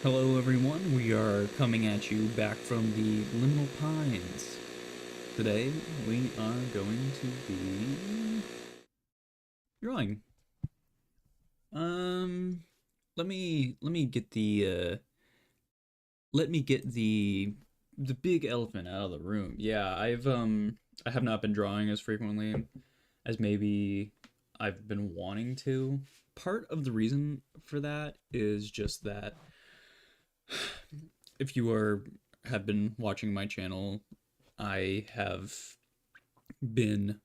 Hello, everyone. We are coming at you back from the Liminal Pines. Today, we are going to be drawing. Um, let me get the big elephant out of the room. Yeah, I have not been drawing as frequently as maybe I've been wanting to. Part of the reason for that is just that if you have been watching my channel, I have been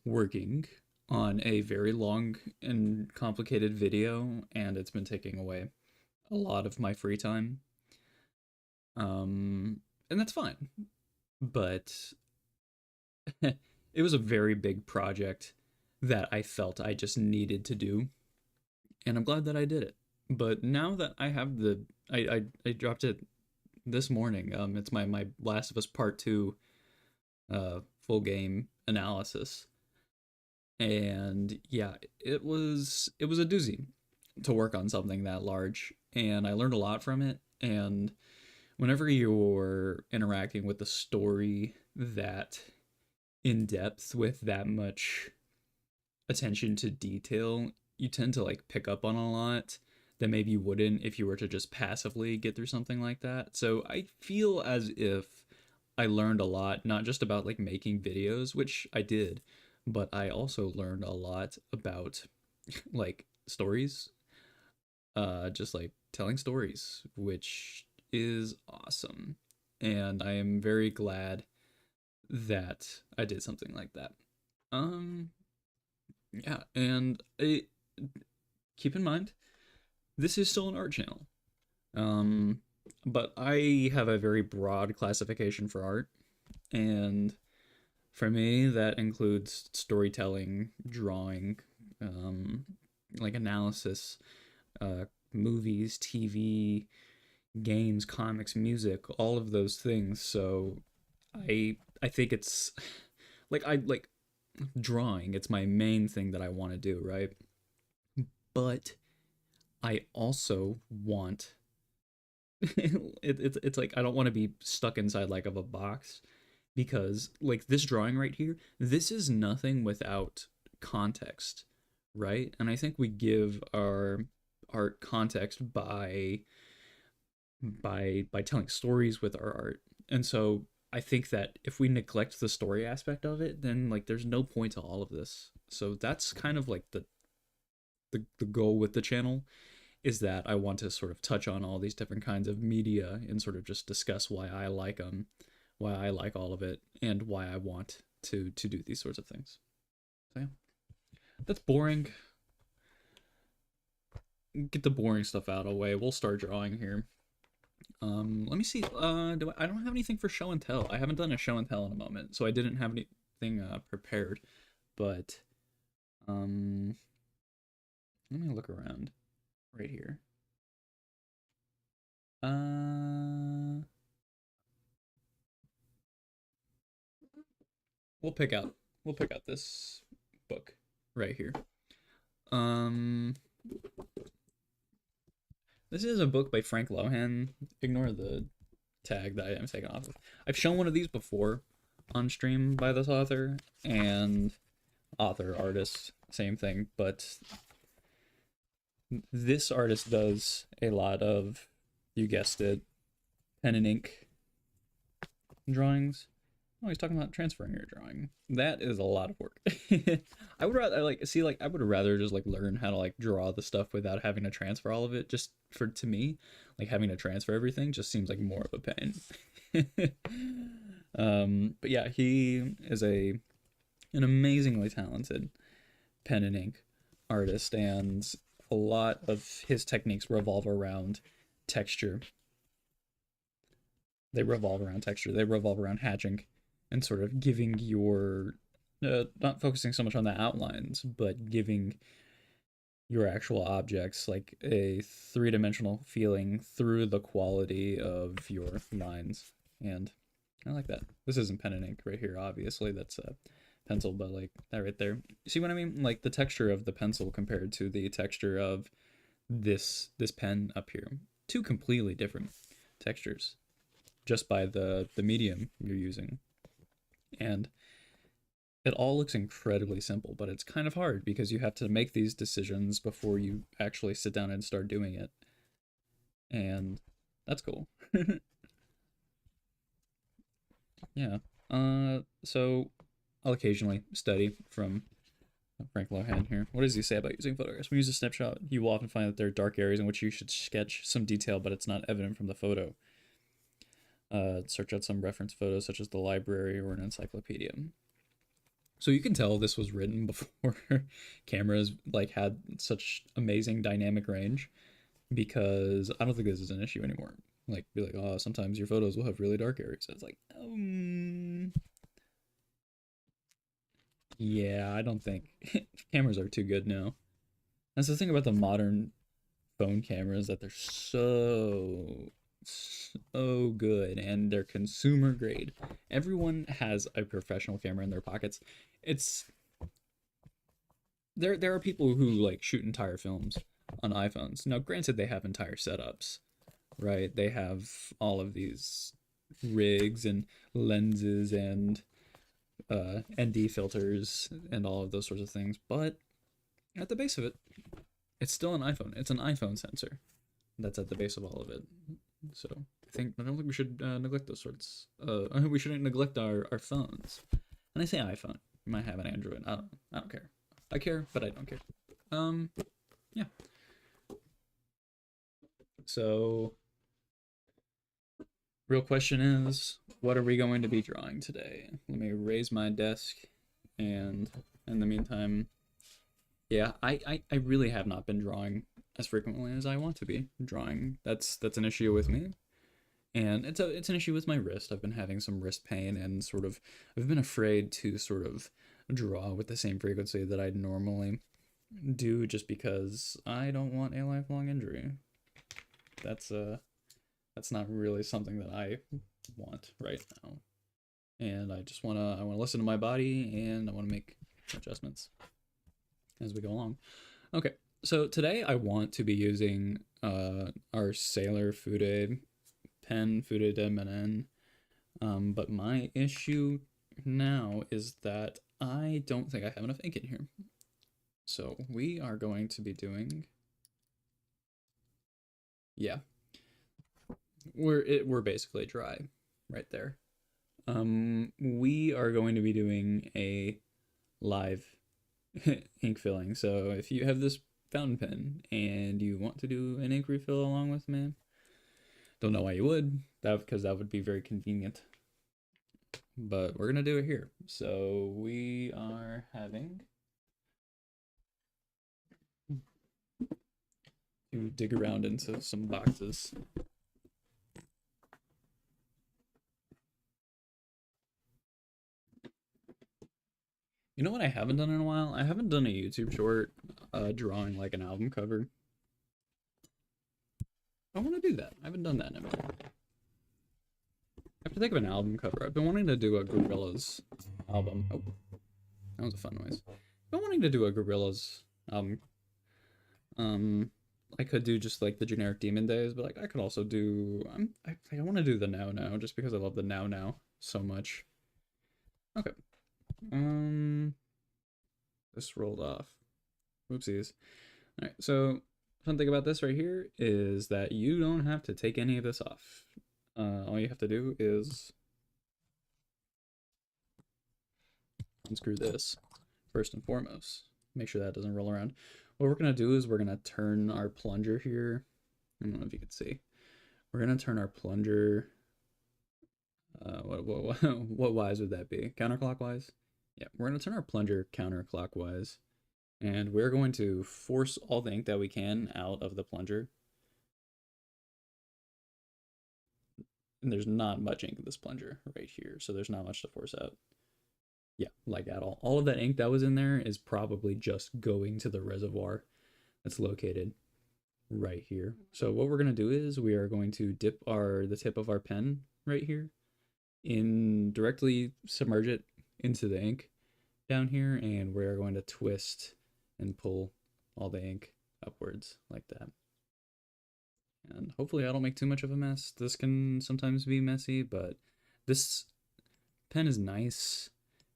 working on a very long and complicated video, and it's been taking away a lot of my free time. And that's fine. But it was a very big project that I felt I just needed to do, and I'm glad that I did it. But now that I have I dropped it this morning. It's my Last of Us Part Two full game analysis. And yeah, it was a doozy to work on something that large, and I learned a lot from it. And whenever you're interacting with a story that in depth with that much attention to detail, you tend to like pick up on a lot that maybe you wouldn't if you were to just passively get through something like that. So I feel as if I learned a lot, not just about like making videos, which I did, but I also learned a lot about like stories, just like telling stories, which is awesome. And I am very glad that I did something like that. Um, yeah, and keep in mind, this is still an art channel. Um, but I have a very broad classification for art, and for me, that includes storytelling, drawing, um, like analysis, movies, TV, games, comics, music, all of those things. So I think it's like I like drawing. It's my main thing that I want to do, right? But I also want it's like I don't want to be stuck inside like of a box, because like this drawing right here, this is nothing without context, right? And I think we give our art context by telling stories with our art. And so I think that if we neglect the story aspect of it, then like there's no point to all of this. So that's kind of like the goal with the channel, is that I want to sort of touch on all these different kinds of media and sort of just discuss why I like them, why I like all of it, and why I want to do these sorts of things. So yeah, that's boring. Get the boring stuff out of the way. We'll start drawing here. Let me see. I don't have anything for show and tell. I haven't done a show and tell in a moment, so I didn't have anything prepared. But um, let me look around right here. Uh, we'll pick out we'll pick out this book right here. Um, this is a book by Frank Lohan. Ignore the tag that I am taking off of. I've shown one of these before on stream by this author, and author, artist, same thing, but this artist does a lot of, you guessed it, pen and ink drawings. Oh, he's talking about transferring your drawing. That is a lot of work. I would rather I would rather just like learn how to like draw the stuff without having to transfer all of it. Just for to me, like having to transfer everything just seems like more of a pain. But yeah, he is an amazingly talented pen and ink artist, and a lot of his techniques revolve around texture. They revolve around texture. They revolve around hatching and sort of giving your not focusing so much on the outlines, but giving your actual objects like a three-dimensional feeling through the quality of your lines. And I like that. This isn't pen and ink right here, obviously. That's a pencil, but like that right there. See what I mean? Like the texture of the pencil compared to the texture of this pen up here. two completely different textures just by the medium you're using. And it all looks incredibly simple, but it's kind of hard because you have to make these decisions before you actually sit down and start doing it. And that's cool. Yeah. So I'll occasionally study from Frank Lohan here. What does he say about using photographs? When you use a snapshot, you will often find that there are dark areas in which you should sketch some detail, but it's not evident from the photo. Search out some reference photos, such as the library or an encyclopedia. So you can tell this was written before cameras like had such amazing dynamic range, because I don't think this is an issue anymore. Like, be like, oh, sometimes your photos will have really dark areas. It's like, yeah, I don't think cameras are too good now. That's the thing about the modern phone cameras, that they're so good and they're consumer grade. Everyone has a professional camera in their pockets. It's there are people who like shoot entire films on iPhones. Now, granted, they have entire setups, right? They have all of these rigs and lenses and ND filters and all of those sorts of things, but at the base of it, it's still an iPhone. It's an iPhone sensor that's at the base of all of it. So I don't think we should neglect those sorts. We shouldn't neglect our phones. And I say iPhone, you might have an Android. I don't care. I care, but I don't care. Yeah. So, real question is, what are we going to be drawing today? Let me raise my desk, and in the meantime, yeah, I really have not been drawing as frequently as I want to be drawing. That's an issue with me, and it's an issue with my wrist. I've been having some wrist pain, and sort of I've been afraid to sort of draw with the same frequency that I'd normally do, just because I don't want a lifelong injury. That's not really something that I want right now, and I wanna listen to my body, and I want to make adjustments as we go along. Okay, so today I want to be using our Sailor Fude pen, Fude de Menin, but my issue now is that I don't think I have enough ink in here. So we are going to be doing, yeah, we're basically dry right there. We are going to be doing a live ink filling. So if you have this fountain pen and you want to do an ink refill along with me, don't know why you would, because that would be very convenient. But we're gonna do it here. So we are having to dig around into some boxes. You know what I haven't done in a while? I haven't done a YouTube short drawing like an album cover. I want to do that. I haven't done that in a minute. I have to think of an album cover. I've been wanting to do a Gorillaz album. Oh, that was a fun noise. I've been wanting to do a Gorillaz album. I could do just like the generic Demon Days, but like I could also do. I want to do the Now Now just because I love the Now Now so much. Okay. This rolled off. Whoopsies. All right. So fun thing about this right here is that you don't have to take any of this off. All you have to do is unscrew this first and foremost. Make sure that doesn't roll around. What we're gonna do is we're gonna turn our plunger here. I don't know if you can see. We're gonna turn our plunger. What wise would that be? Counterclockwise? Yeah, we're gonna turn our plunger counterclockwise, and we're going to force all the ink that we can out of the plunger. And there's not much ink in this plunger right here, so there's not much to force out. Yeah, like at all. All of that ink that was in there is probably just going to the reservoir that's located right here. So what we're gonna do is we are going to dip the tip of our pen right here in, directly submerge it into the ink down here, and we're going to twist and pull all the ink upwards like that. And hopefully I don't make too much of a mess. This can sometimes be messy, but this pen is nice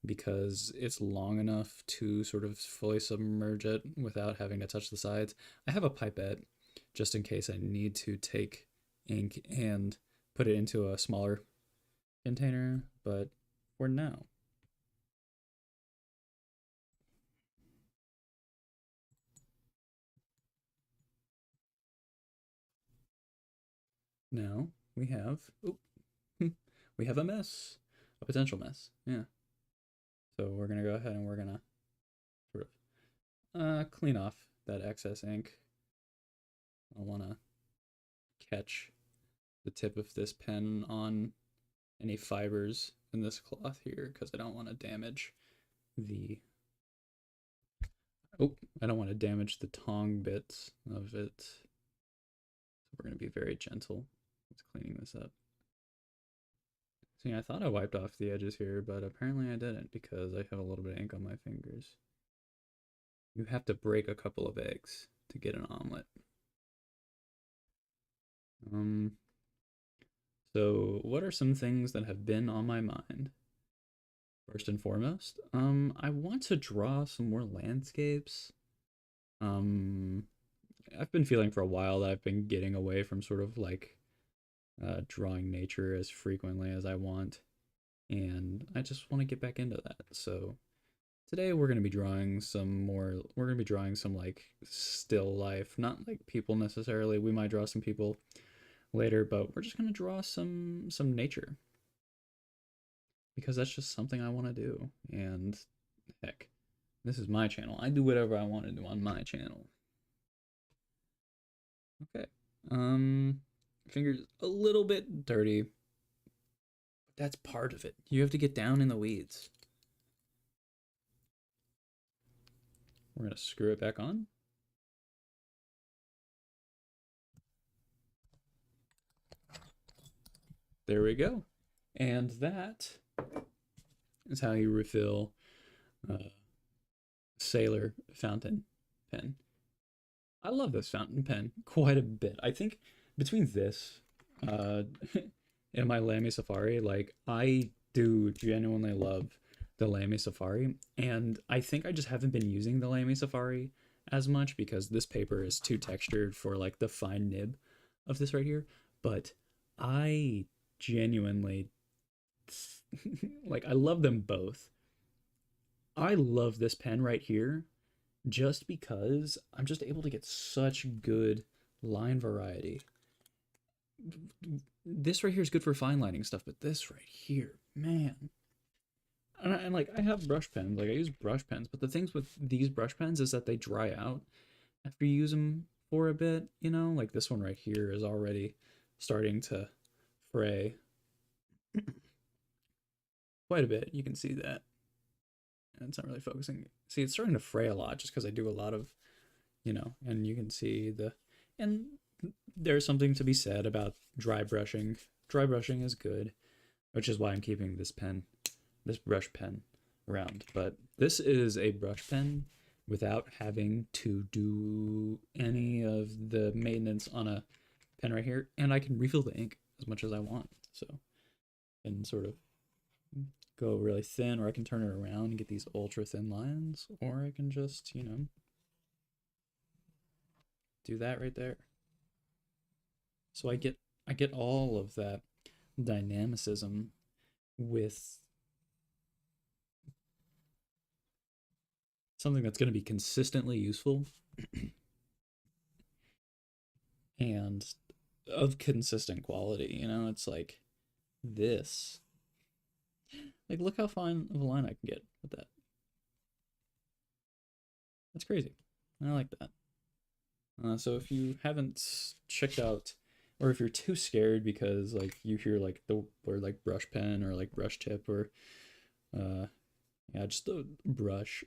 because it's long enough to sort of fully submerge it without having to touch the sides. I have a pipette just in case I need to take ink and put it into a smaller container, but for now. Now we have, oh, we have a mess, a potential mess. Yeah. So we're gonna go ahead and we're gonna sort of clean off that excess ink. I want to catch the tip of this pen on any fibers in this cloth here because I don't want to damage the I don't want to damage the tong bits of it. So we're going to be very gentle with cleaning this up. See, I thought I wiped off the edges here, but apparently I didn't because I have a little bit of ink on my fingers. You have to break a couple of eggs to get an omelet. So what are some things that have been on my mind? First and foremost, I want to draw some more landscapes. I've been feeling for a while that I've been getting away from sort of like drawing nature as frequently as I want, and I just want to get back into that. So today we're going to be drawing some more, we're going to be drawing some like still life, not like people necessarily. We might draw some people later, but we're just going to draw some nature because that's just something I want to do. And heck, this is my channel. I do whatever I want to do on my channel. Okay. Fingers a little bit dirty, but that's part of it. You have to get down in the weeds. We're gonna screw it back on. There we go. And that is how you refill Sailor fountain pen. I love this fountain pen quite a bit. I think between this uh, and my Lamy Safari, like I do genuinely love the Lamy Safari, and I think I just haven't been using the Lamy Safari as much because this paper is too textured for like the fine nib of this right here. But I genuinely like I love them both. I love this pen right here just because I'm just able to get such good line variety. This right here is good for fine lining stuff, but this right here, man. And like I have brush pens, like I use brush pens, but the things with these brush pens is that they dry out after you use them for a bit, you know? Like this one right here is already starting to fray quite a bit. You can see that. And it's not really focusing. See, it's starting to fray a lot just because I do a lot of, you know, and you can see and there's something to be said about dry brushing. Dry brushing is good, which is why I'm keeping this brush pen around. But this is a brush pen without having to do any of the maintenance on a pen right here. And I can refill the ink as much as I want. So, and sort of go really thin, or I can turn it around and get these ultra thin lines, or I can just, you know, do that right there. So I get all of that dynamicism with something that's going to be consistently useful and of consistent quality. You know, it's like this. Like, look how fine of a line I can get with that. That's crazy. I like that. So if you haven't checked out, or if you're too scared because like you hear like the word like brush pen or like brush tip or yeah, just the brush.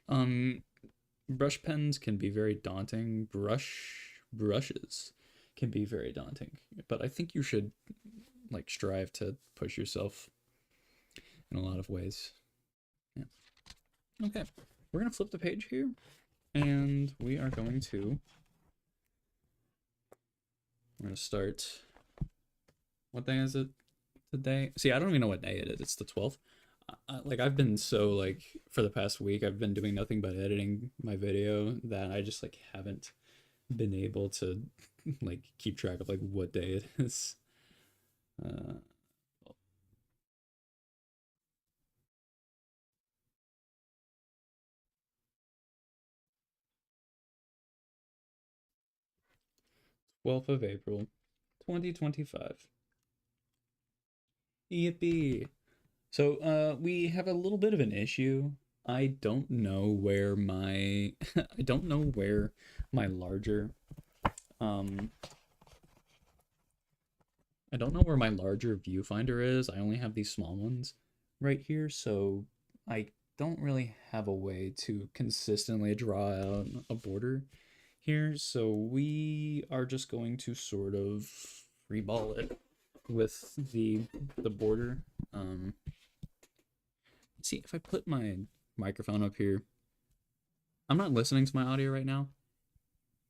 Brush pens can be very daunting. Brushes can be very daunting. But I think you should like strive to push yourself in a lot of ways. Yeah. Okay. We're gonna flip the page here, and we are going to We're gonna start. What day is it today? See, I don't even know what day it is. It's the 12th. Like I've been so like for the past week, I've been doing nothing but editing my video that I just like haven't been able to like keep track of like what day it is. Uh, 12th of April, 2025. Yippee! So, we have a little bit of an issue. I don't know where my I don't know where my larger um I don't know where my larger viewfinder is. I only have these small ones right here, so I don't really have a way to consistently draw out a border here. So we are just going to sort of freeball it with the border. See if I put my microphone up here. I'm not listening to my audio right now.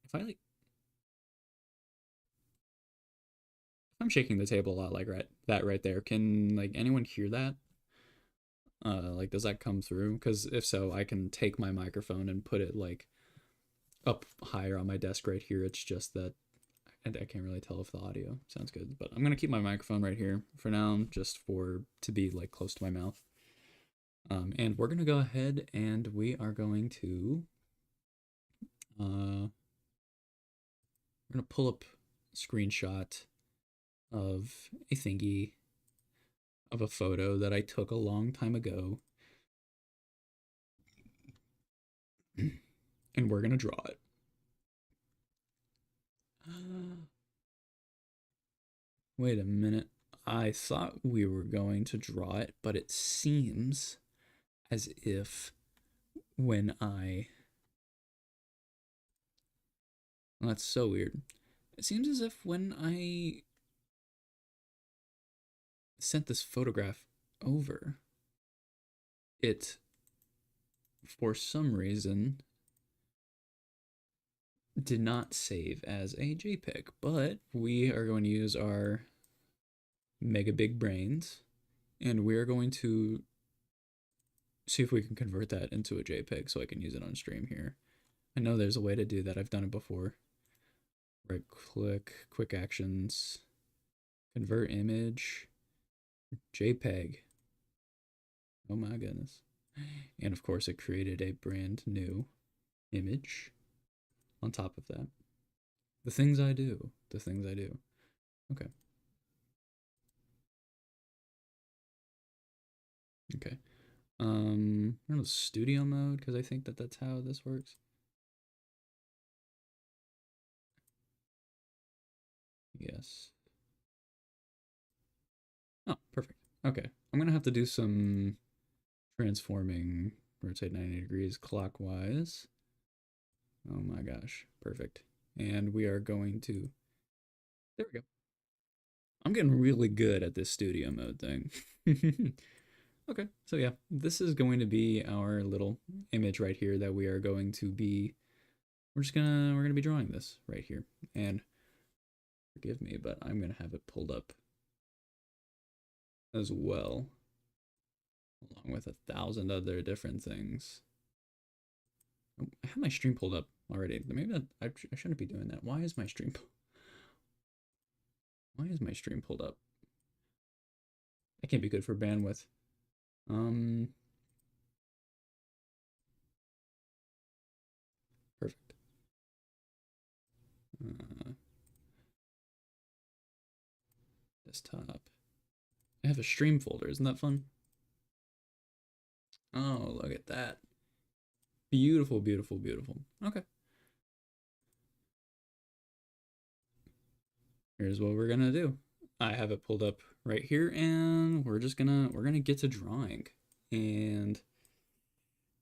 If I like, if I'm shaking the table a lot like that right there, can like anyone hear that? Like does that come through? Because if so, I can take my microphone and put it like up higher on my desk right here. It's just that I can't really tell if the audio sounds good, but I'm gonna keep my microphone right here for now, just for to be like close to my mouth. And we're gonna go ahead and we are going to we're gonna pull up a screenshot of a thingy of a photo that I took a long time ago, and we're gonna draw it. Wait a minute. I thought we were going to draw it, but it seems as if when I... Well, that's so weird. It seems as if when I sent this photograph over, it, for some reason, did not save as a JPEG, but we are going to use our mega big brains, and we are going to see if we can convert that into a JPEG so I can use it on stream here. I know there's a way to do that. I've done it before. Right click, quick actions, convert image, JPEG. Oh my goodness. And of course it created a brand new image on top of that. The things I do, the things I do. Okay. Okay. I don't know, studio mode, because I think that that's how this works. Yes. Oh, perfect. Okay. I'm gonna have to do some transforming, rotate 90 degrees clockwise. Oh my gosh. Perfect. And we are going to, there we go. I'm getting really good at this studio mode thing. Okay, so yeah, this is going to be our little image right here that we are going to be, we're gonna be drawing this right here. And forgive me, but I'm gonna have it pulled up as well, along with 1,000 other different things. Oh, I have my stream pulled up already. Maybe I shouldn't be doing that. Why is my stream pulled up? That can't be good for bandwidth. Perfect. Desktop. I have a stream folder. Isn't that fun? Oh, look at that. Beautiful, beautiful, beautiful. Okay. Here's what we're gonna do. I have it pulled up right here, and we're gonna get to drawing. And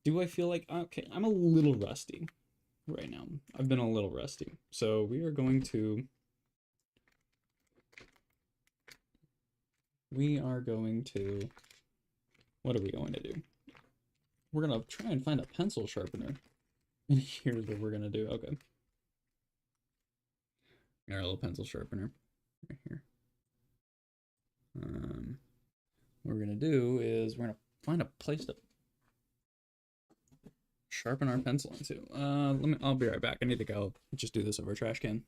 do I feel like okay? I'm a little rusty right now. I've been a little rusty, so we are going to what are we going to do? We're gonna try and find a pencil sharpener. And here's what we're gonna do. Okay. Our little pencil sharpener right here. What we're gonna do is we're gonna find a place to sharpen our pencil into. I'll be right back. I need to go just do this over a trash can.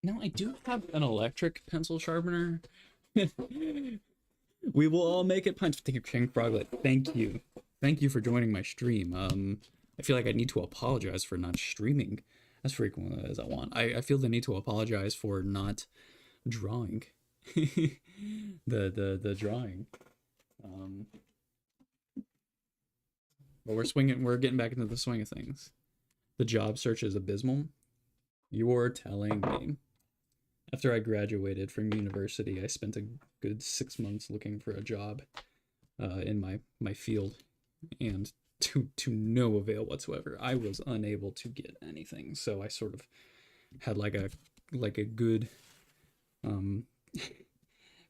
Now, I do have an electric pencil sharpener. We will all make it punch. Thank you, King Froglet. Thank you. Thank you for joining my stream. I feel like I need to apologize for not streaming as frequently as I want. I feel the need to apologize for not drawing. the drawing. But we're getting back into the swing of things. The job search is abysmal. You're telling me. After I graduated from university, I spent a good 6 months looking for a job in my field, and to no avail whatsoever. I was unable to get anything, so I sort of had like a good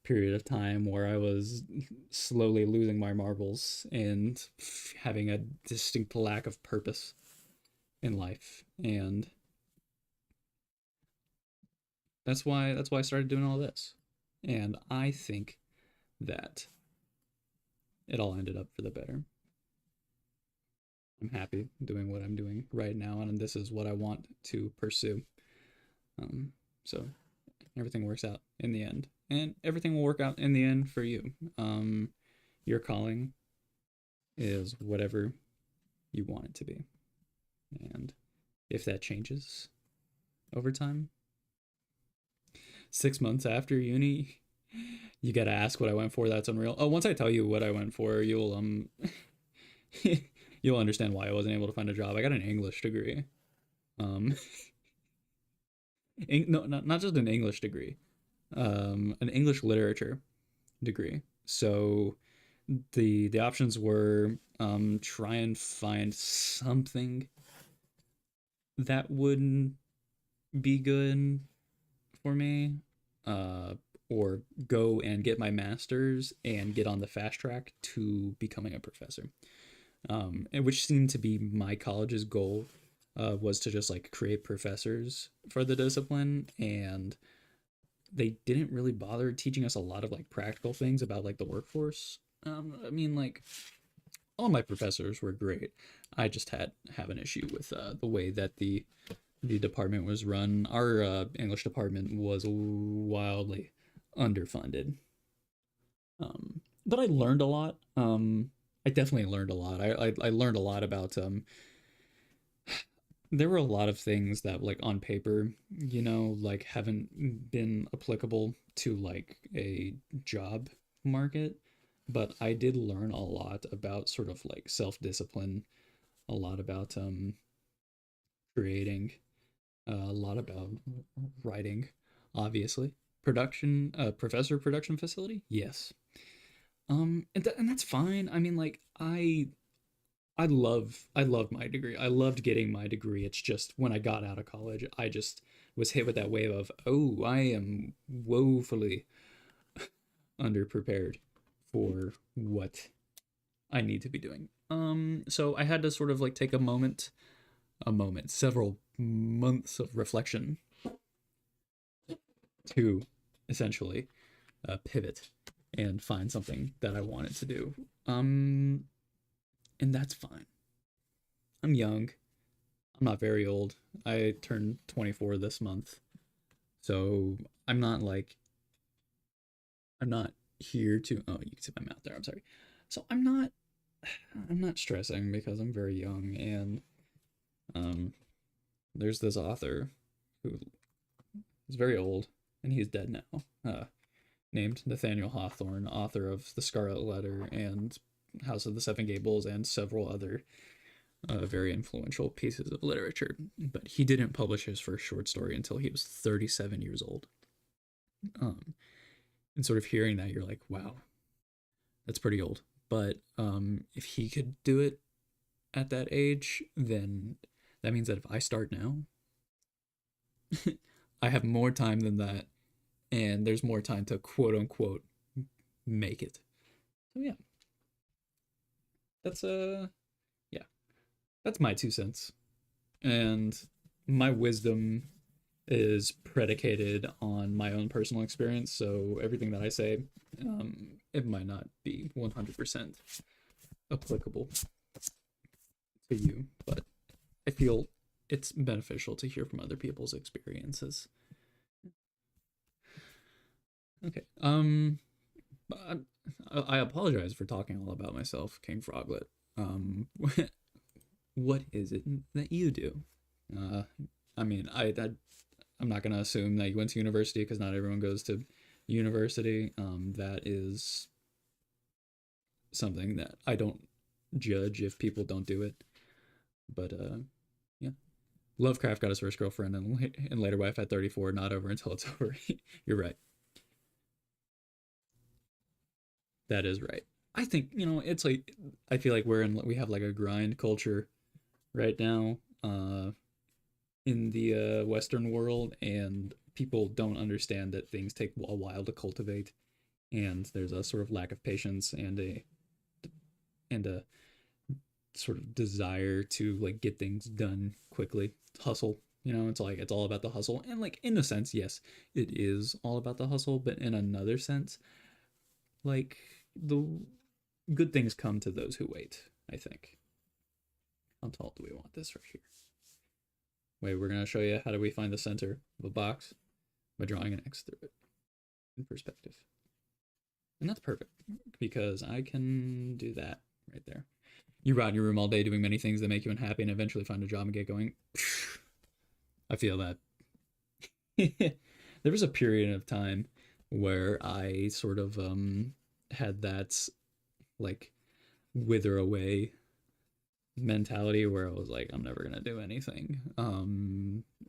period of time where I was slowly losing my marbles and having a distinct lack of purpose in life, and that's why I started doing all this. And I think that it all ended up for the better. I'm happy doing what I'm doing right now, and this is what I want to pursue. So everything works out in the end, and everything will work out in the end for you. Your calling is whatever you want it to be, and if that changes over time, 6 months after uni, you gotta ask what I went for. That's unreal. Oh, once I tell you what I went for, you'll you'll understand why I wasn't able to find a job. I got an English degree. No, not just an English degree. An English literature degree. So the options were try and find something that wouldn't be good for me, or go and get my master's and get on the fast track to becoming a professor, and which seemed to be my college's goal, was to just like create professors for the discipline, and they didn't really bother teaching us a lot of like practical things about like the workforce. I mean, like, all my professors were great. I just have an issue with the way that the department was run. Our English department was wildly underfunded. But I learned a lot. I definitely learned a lot. I learned a lot about there were a lot of things that like on paper, like haven't been applicable to like a job market, but I did learn a lot about sort of like self-discipline, a lot about creating, a lot about writing, obviously. Production, professor production facility? Yes. And that's fine. I mean, like, I love my degree. I loved getting my degree. It's just when I got out of college, I just was hit with that wave of, oh, I am woefully underprepared for what I need to be doing. So I had to sort of like take several months of reflection to essentially pivot and find something that I wanted to do. And that's fine. I'm young. I'm not very old. I turned 24 this month. So I'm not here to, oh, you can see my mouth there. I'm sorry. So I'm not stressing because I'm very young, and there's this author who is very old, and he's dead now, named Nathaniel Hawthorne, author of The Scarlet Letter and House of the Seven Gables and several other very influential pieces of literature. But he didn't publish his first short story until he was 37 years old. And sort of hearing that, you're like, wow, that's pretty old. But if he could do it at that age, then that means that if I start now, I have more time than that, and there's more time to quote unquote make it. So yeah, that's yeah, that's my 2 cents. And my wisdom is predicated on my own personal experience. So everything that I say, it might not be 100% applicable to you, but I feel it's beneficial to hear from other people's experiences. Okay. I, I apologize for talking all about myself, King Froglet. Um, what is it that you do? Uh, I mean, I'm not gonna assume that you went to university because not everyone goes to university. That is something that I don't judge if people don't do it. But yeah, Lovecraft got his first girlfriend and later wife at 34. Not over until it's over. You're right. That is right. I think it's like I feel like we have like a grind culture right now. In the Western world, and people don't understand that things take a while to cultivate, and there's a sort of lack of patience and a sort of desire to like get things done quickly. Hustle, it's like it's all about the hustle, and like in a sense, yes, it is all about the hustle, but in another sense, like the good things come to those who wait. I think. How tall do we want this right here? Wait, we're gonna show you how do we find the center of a box by drawing an X through it in perspective. And that's perfect because I can do that right there. You rot in your room all day doing many things that make you unhappy and eventually find a job and get going. I feel that. There was a period of time where I sort of had that like wither away mentality where I was like, I'm never gonna do anything.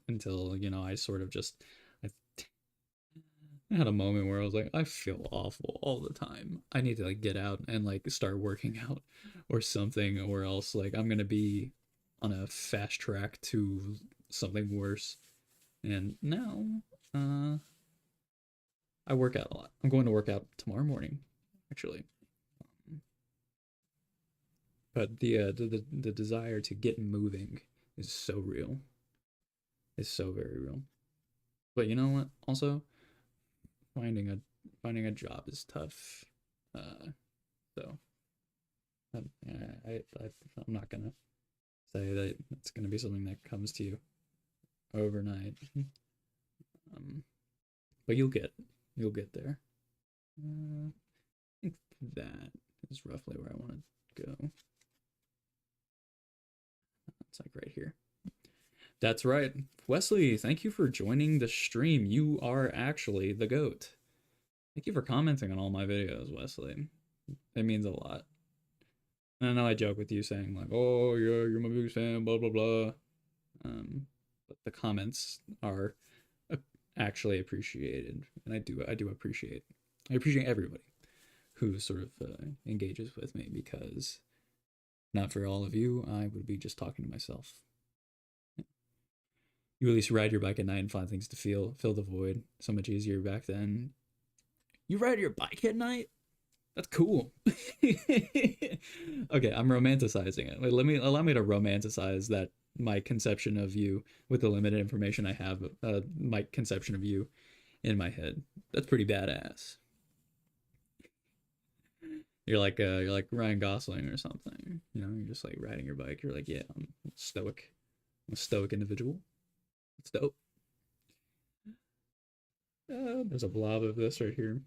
Until, I sort of just I had a moment where I was like, I feel awful all the time. I need to like get out and like start working out or something, or else like I'm gonna be on a fast track to something worse. And now, uh, I work out a lot. I'm going to work out tomorrow morning, actually. But the desire to get moving is so real. It's so very real. But you know what? Also, finding a finding a job is tough. So I'm not gonna say that it's gonna be something that comes to you overnight. Um, but you'll get there. I think that is roughly where I want to go. It's like right here. That's right. Wesley, thank you for joining the stream. You are actually the GOAT. Thank you for commenting on all my videos, Wesley. It means a lot. And I know I joke with you saying like, "Oh yeah, you're my biggest fan," blah blah blah. But the comments are actually appreciated, and I appreciate everybody who sort of engages with me, because not for all of you, I would be just talking to myself. You at least ride your bike at night and find things to fill the void. So much easier back then. You ride your bike at night? That's cool. Okay, I'm romanticizing it. Allow me to romanticize that my conception of you with the limited information I have, my conception of you in my head. That's pretty badass. You're like Ryan Gosling or something. You're just like riding your bike. You're like, yeah, I'm stoic. I'm a stoic individual. It's dope. There's a blob of this right here.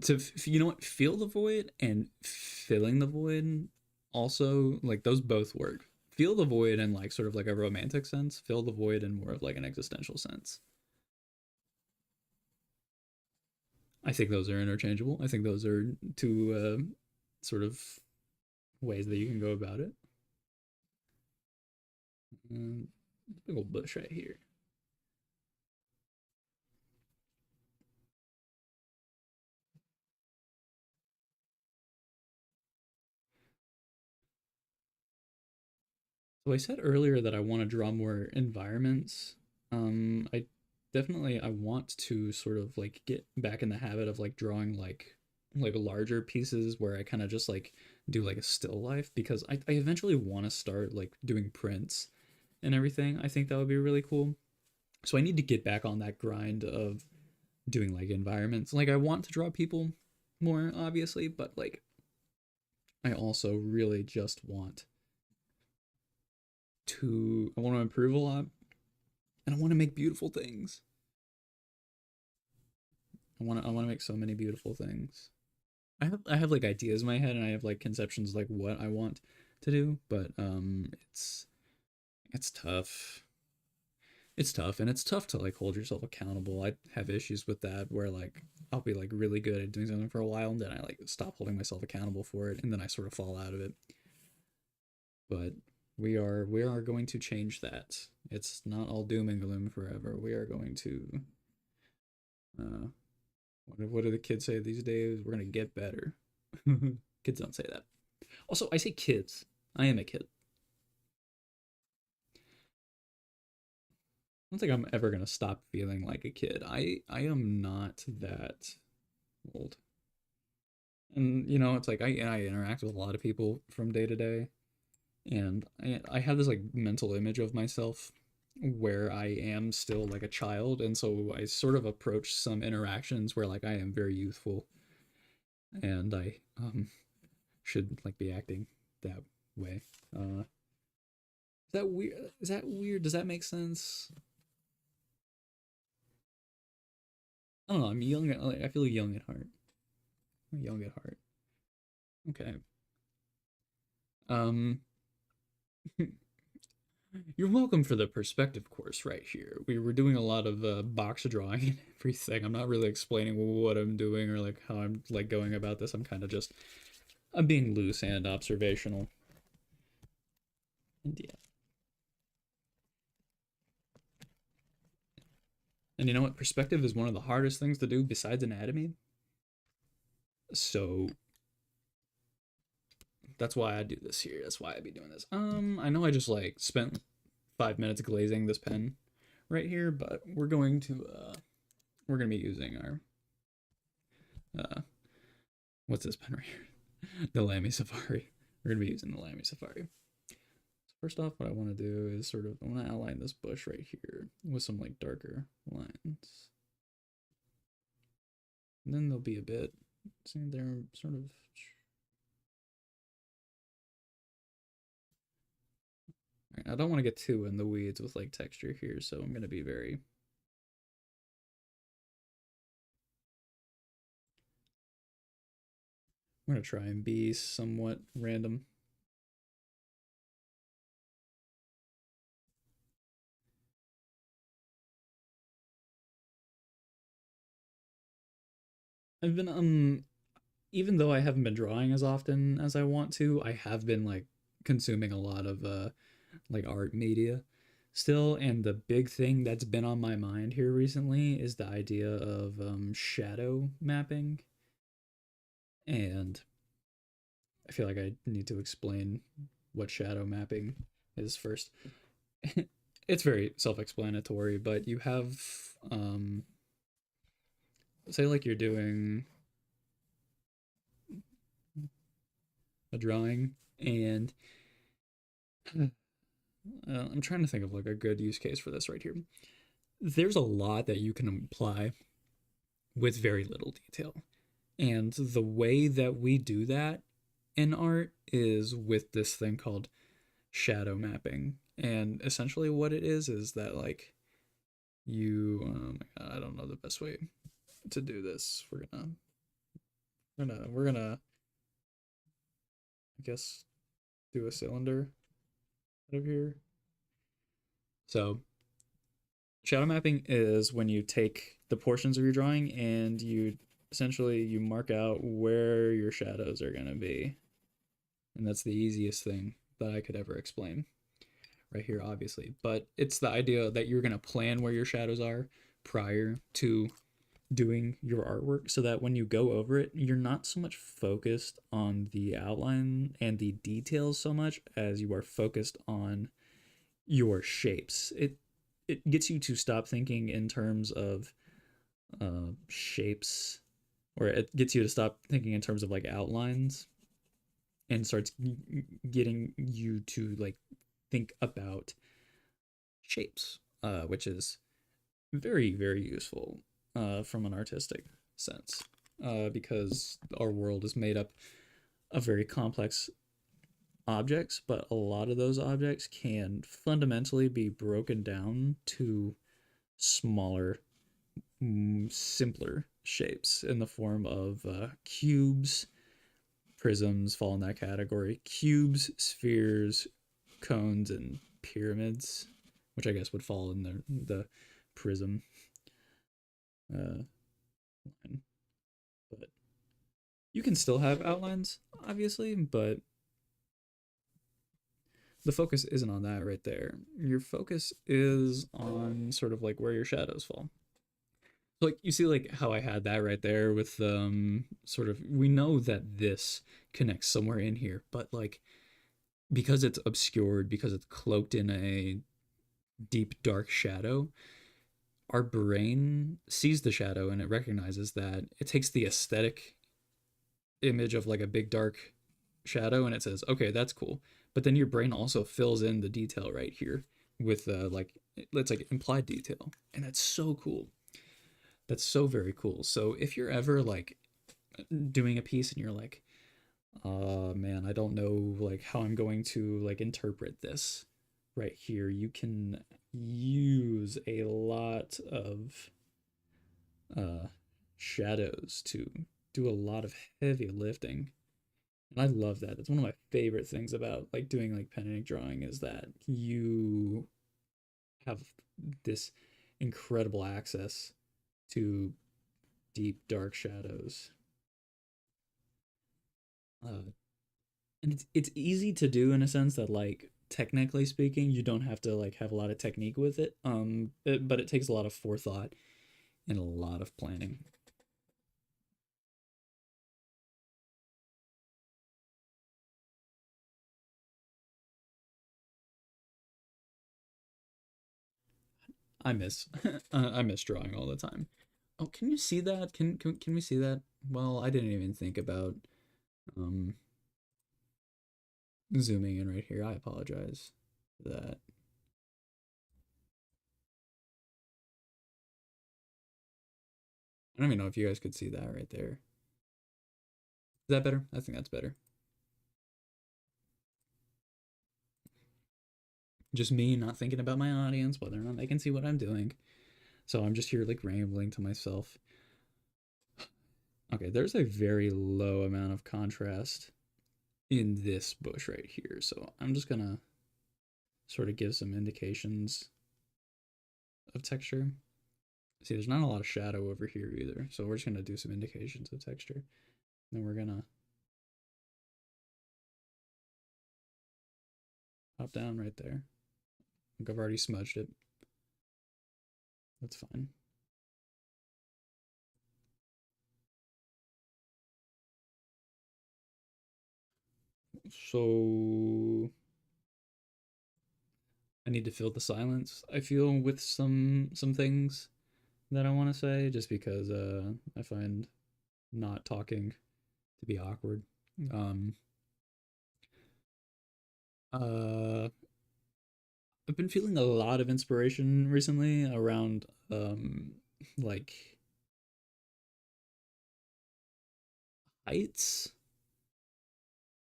To feel the void and filling the void, also like those both work. Feel the void in like sort of like a romantic sense, fill the void in more of like an existential sense. I think those are interchangeable. I think those are two sort of ways that you can go about it. Big old bush right here. So I said earlier that I want to draw more environments. I definitely I want to sort of like get back in the habit of like drawing like larger pieces where I kind of just like do like a still life because I eventually want to start like doing prints and everything. I think that would be really cool. So I need to get back on that grind of doing like environments. Like I want to draw people more obviously, but like I also really just I want to improve a lot and I want to make beautiful things. I want to make so many beautiful things. I have like ideas in my head and I have like conceptions like what I want to do, but it's tough. It's tough and it's tough to like hold yourself accountable. I have issues with that where like I'll be like really good at doing something for a while and then I like stop holding myself accountable for it and then I sort of fall out of it. But we are going to change that. It's not all doom and gloom forever. We are going to uh what do the kids say these days? We're gonna get better. Kids don't say that. Also, I say kids. I am a kid. I don't think I'm ever gonna stop feeling like a kid. I am not that old. And you know, it's like I interact with a lot of people from day to day, and I have this like mental image of myself where I am still like a child, and so I sort of approach some interactions where like I am very youthful, and I should like be acting that way. Is that weird? Is that weird? Does that make sense? I don't know. I'm young. I feel young at heart. I'm young at heart. Okay. Um, you're welcome for the perspective course right here. We were doing a lot of box drawing and everything. I'm not really explaining what I'm doing or like how I'm like going about this. I'm being loose and observational. And yeah. And you know what? Perspective is one of the hardest things to do besides anatomy. So that's why I do this here. That's why I be doing this. I know I just like spent 5 minutes glazing this pen right here, but we're gonna be using our uh what's this pen right here? The Lamy Safari. We're gonna be using the Lamy Safari. So first off, what I want to do is sort of I want to outline this bush right here with some like darker lines. And then there'll be a bit. See, they're sort of. I don't want to get too in the weeds with like texture here, so I'm gonna be very. I'm gonna try and be somewhat random. I've been even though I haven't been drawing as often as I want to, I have been like consuming a lot of like art media still, and the big thing that's been on my mind here recently is the idea of shadow mapping. And I feel like I need to explain what shadow mapping is first. It's very self-explanatory, but you have um say like you're doing a drawing and I'm trying to think of like a good use case for this right here. There's a lot that you can apply with very little detail. And the way that we do that in art is with this thing called shadow mapping. And essentially what it is that like you I don't know the best way to do this. We're gonna I guess do a cylinder out of here. So shadow mapping is when you take the portions of your drawing and you essentially you mark out where your shadows are going to be. And that's the easiest thing that I could ever explain right here, obviously. But it's the idea that you're going to plan where your shadows are prior to doing your artwork so that when you go over it, you're not so much focused on the outline and the details so much as you are focused on your shapes. it gets you to stop thinking in terms of shapes, or it gets you to stop thinking in terms of like outlines and starts getting you to like think about shapes, which is very, very useful from an artistic sense, because our world is made up of very complex objects, but a lot of those objects can fundamentally be broken down to smaller, simpler shapes in the form of cubes. Prisms fall in that category. Cubes, spheres, cones, and pyramids, which I guess would fall in the prism line. But you can still have outlines, obviously, but the focus isn't on that right there. Your focus is on sort of like where your shadows fall. So like you see like how I had that right there with sort of, we know that this connects somewhere in here, but like because it's obscured, because it's cloaked in a deep dark shadow, our brain sees the shadow and it recognizes that. It takes the aesthetic image of like a big dark shadow and it says, okay, that's cool. But then your brain also fills in the detail right here with like, let's like implied detail. And that's so cool. That's so very cool. So if you're ever like doing a piece and you're like, oh man, I don't know like how I'm going to like interpret this right here, you can use a lot of uh shadows to do a lot of heavy lifting. And I love that. That's one of my favorite things about like doing like pen and ink drawing is that you have this incredible access to deep dark shadows. Uh, and it's easy to do in a sense that like technically speaking, you don't have to like have a lot of technique with it. But it takes a lot of forethought and a lot of planning. I miss I miss drawing all the time. Oh, can you see that? Can we see that? Well, I didn't even think about um zooming in right here. I apologize for that. I don't even know if you guys could see that right there. Is that better? I think that's better. Just me not thinking about my audience, whether or not they can see what I'm doing. So I'm just here like rambling to myself. Okay, there's a very low amount of contrast in this bush right here. So I'm just gonna sort of give some indications of texture. See, there's not a lot of shadow over here either. So we're just gonna do some indications of texture. Then we're gonna hop down right there. I think I've already smudged it. That's fine. So I need to fill the silence, I feel, with some things that I want to say, just because I find not talking to be awkward. Um, uh, I've been feeling a lot of inspiration recently around like heights.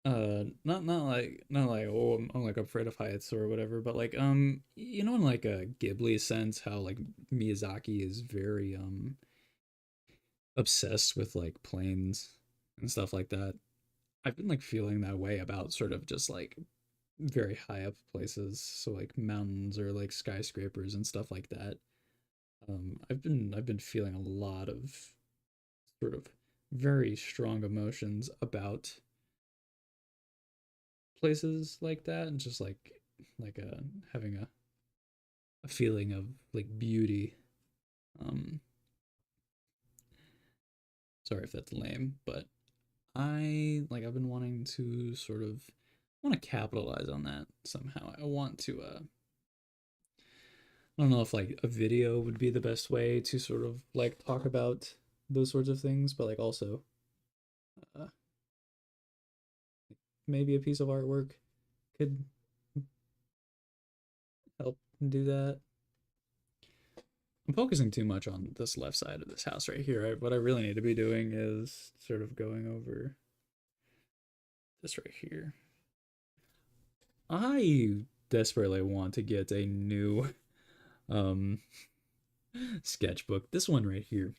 Not like oh I'm like afraid of heights or whatever, but like you know in like a Ghibli sense how like Miyazaki is very obsessed with like planes and stuff like that. I've been like feeling that way about sort of just like very high up places, so like mountains or like skyscrapers and stuff like that. I've been feeling a lot of sort of very strong emotions about places like that, and just like having a feeling of like beauty. Um, Sorry if that's lame, but I've been wanting to sort of want to capitalize on that somehow. I want to I don't know if like a video would be the best way to sort of like talk about those sorts of things, but like also uh, maybe a piece of artwork could help do that. I'm focusing too much on this left side of this house right here. What I really need to be doing is sort of going over this right here. I desperately want to get a new um sketchbook. This one right here,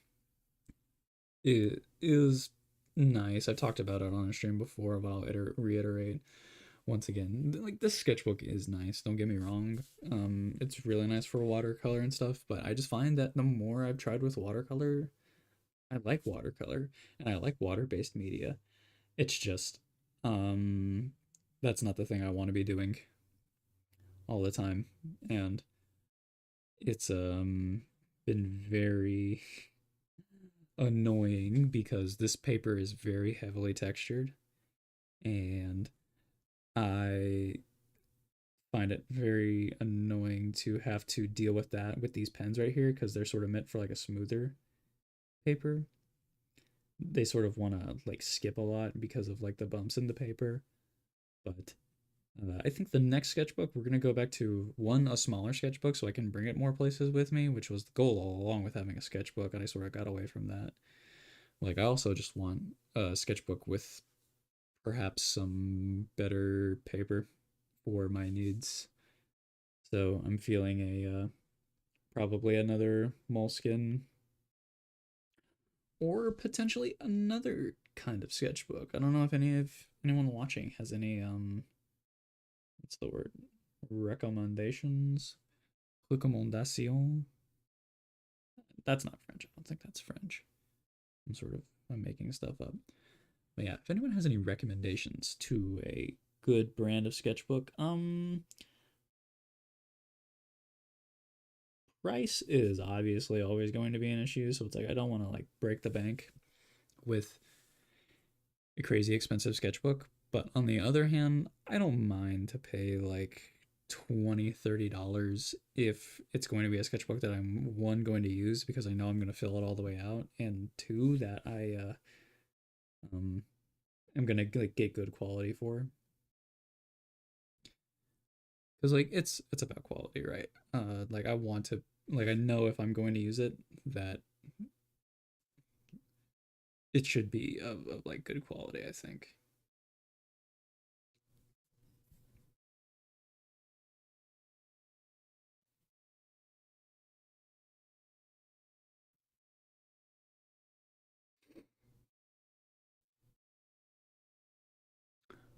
it is nice. I've talked about it on a stream before, but I'll reiterate once again. Like this sketchbook is nice. Don't get me wrong. It's really nice for watercolor and stuff. But I just find that the more I've tried with watercolor, I like watercolor and I like water-based media. It's just, um, that's not the thing I want to be doing all the time, and it's been very annoying because this paper is very heavily textured and I find it very annoying to have to deal with that with these pens right here because they're sort of meant for like a smoother paper. They sort of want to like skip a lot because of like the bumps in the paper. But I think the next sketchbook we're gonna go back to a smaller sketchbook so I can bring it more places with me, which was the goal all along with having a sketchbook, and I sort of got away from that. Like I also just want a sketchbook with perhaps some better paper for my needs. So I'm feeling probably another Moleskine or potentially another kind of sketchbook. I don't know if anyone watching has any what's the word? Recommendations? Recommandation? That's not French. I don't think that's French. I'm making stuff up. But yeah, if anyone has any recommendations to a good brand of sketchbook, price is obviously always going to be an issue, so it's like I don't want to like break the bank with a crazy expensive sketchbook. But on the other hand, I don't mind to pay like $20-$30 if it's going to be a sketchbook that I'm one going to use because I know I'm going to fill it all the way out, and two that I um am gonna like get good quality for. Because like it's about quality, right? Like I want to like I know if I'm going to use it that it should be of like good quality, I think.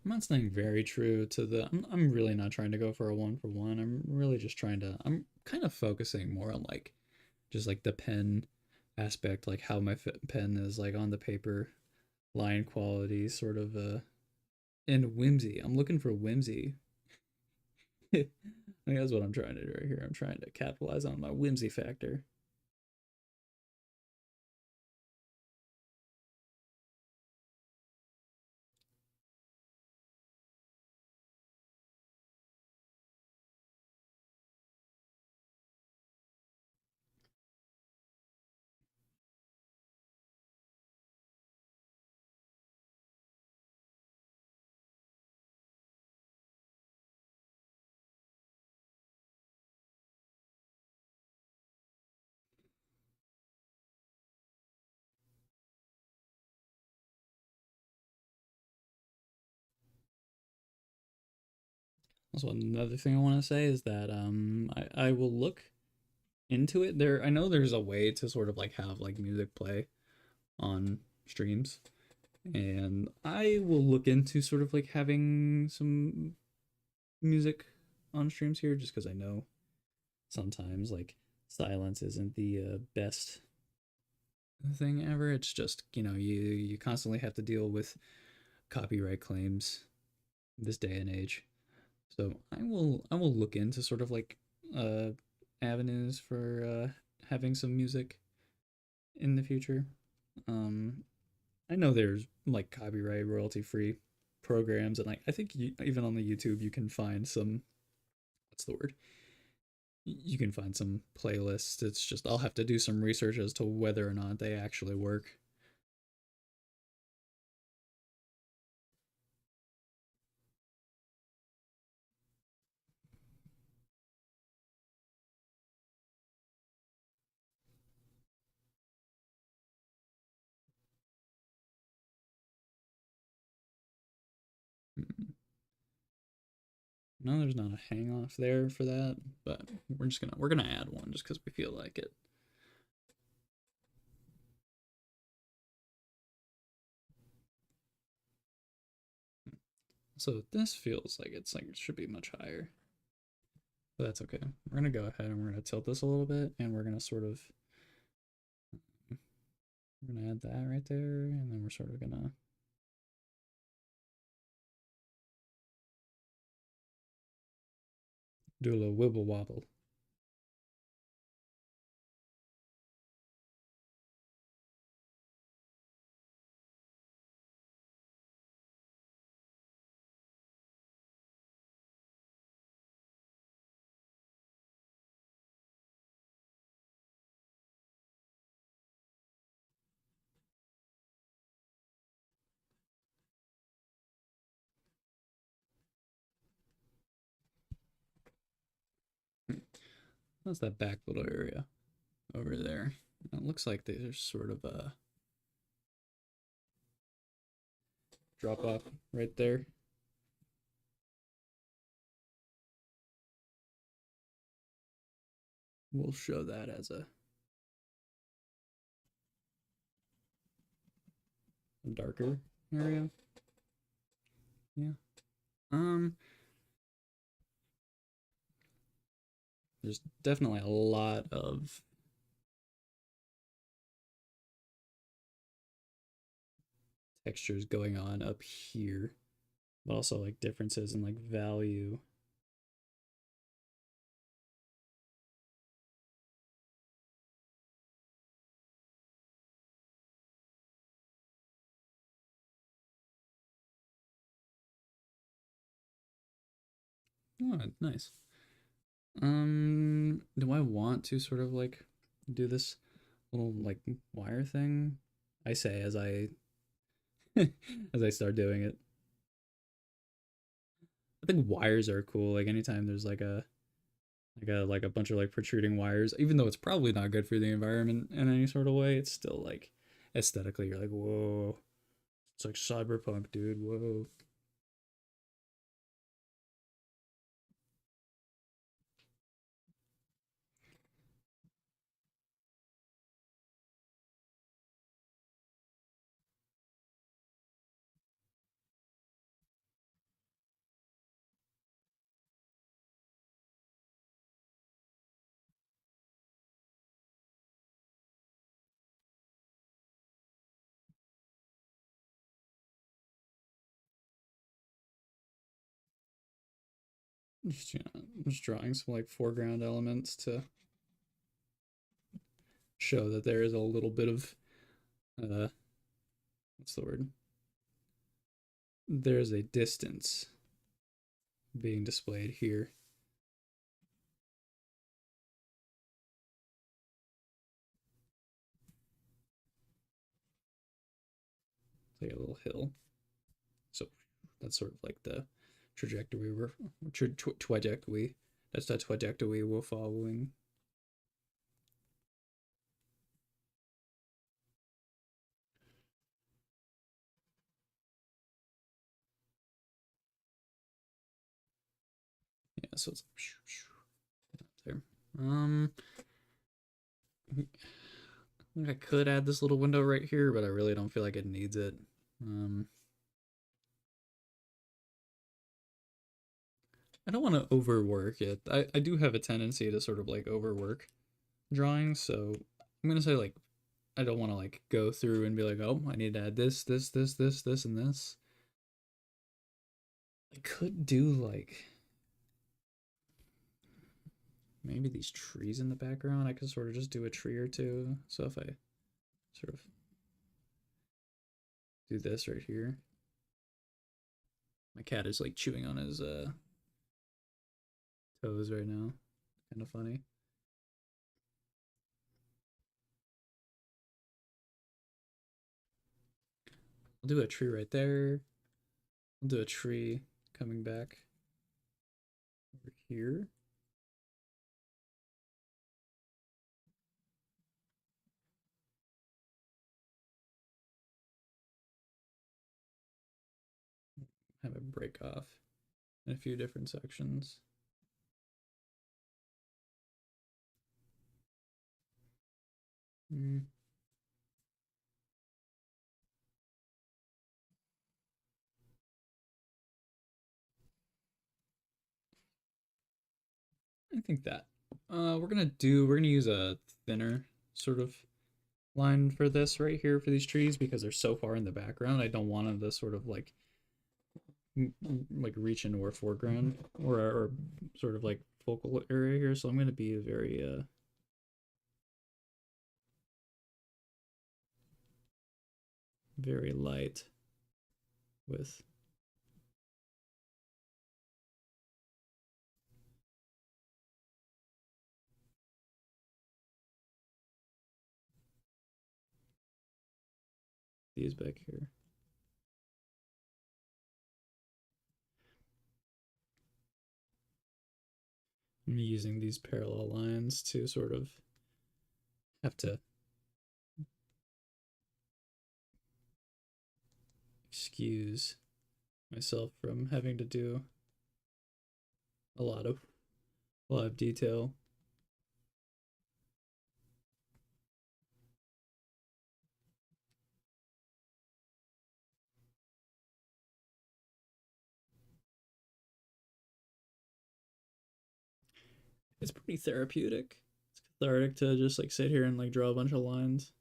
I'm not staying very true to I'm really not trying to go for a one for one. I'm really just trying to, I'm kind of focusing more on like, just like the pen aspect, like how my pen is like on the paper, line quality, sort of, and whimsy. I'm looking for whimsy. I think that's what I'm trying to do right here. I'm trying to capitalize on my whimsy factor. Also, another thing I want to say is that I will look into it. There, I know there's a way to sort of like have like music play on streams, and I will look into sort of like having some music on streams here, just because I know sometimes like silence isn't the best thing ever. It's just you constantly have to deal with copyright claims this day and age. So I will look into sort of like uh avenues for having some music in the future. Um I know there's like copyright royalty free programs, and like I think even on the YouTube you can find some, what's the word? You can find some playlists. It's just I'll have to do some research as to whether or not they actually work. No, there's not a hang off there for that, but we're gonna add one just because we feel like it. So this feels like it should be much higher, but that's okay. We're gonna go ahead and we're gonna tilt this a little bit, and we're gonna sort of we're gonna add that right there, and then we're sort of gonna do a little wibble wobble. That's that back little area over there. It looks like there's sort of a drop off right there. We'll show that as a darker area. Yeah. There's definitely a lot of textures going on up here, but also like differences in like value. Oh, nice. Do I want to sort of like do this little like wire thing? I say as I as I start doing it. I think wires are cool. Like anytime there's like a bunch of like protruding wires, even though it's probably not good for the environment in any sort of way, it's still like aesthetically you're like, whoa. It's like cyberpunk, dude. Whoa. Just just drawing some like foreground elements to show that there is a little bit of uh what's the word? There's a distance being displayed here. It's like a little hill. So that's sort of like the trajectory trajectory. That's the trajectory we're following. Yeah, so it's there. I could add this little window right here, but I really don't feel like it needs it. I don't want to overwork it. I do have a tendency to sort of like overwork drawings, so I'm gonna say like I don't want to like go through and be like, oh, I need to add this, and this. I could do like maybe these trees in the background. I could sort of just do a tree or two. So if I sort of do this right here, my cat is like chewing on his toes right now. Kind of funny. I'll do a tree right there. I'll do a tree coming back over here. Have it break off in a few different sections. Mm. I think that we're gonna use a thinner sort of line for this right here for these trees because they're so far in the background. I don't want them to sort of like reach into our foreground or our sort of like focal area here. So I'm gonna be very light with these back here. I'm using these parallel lines to sort of have to excuse myself from having to do a lot of detail. It's pretty therapeutic. It's cathartic to just like sit here and like draw a bunch of lines.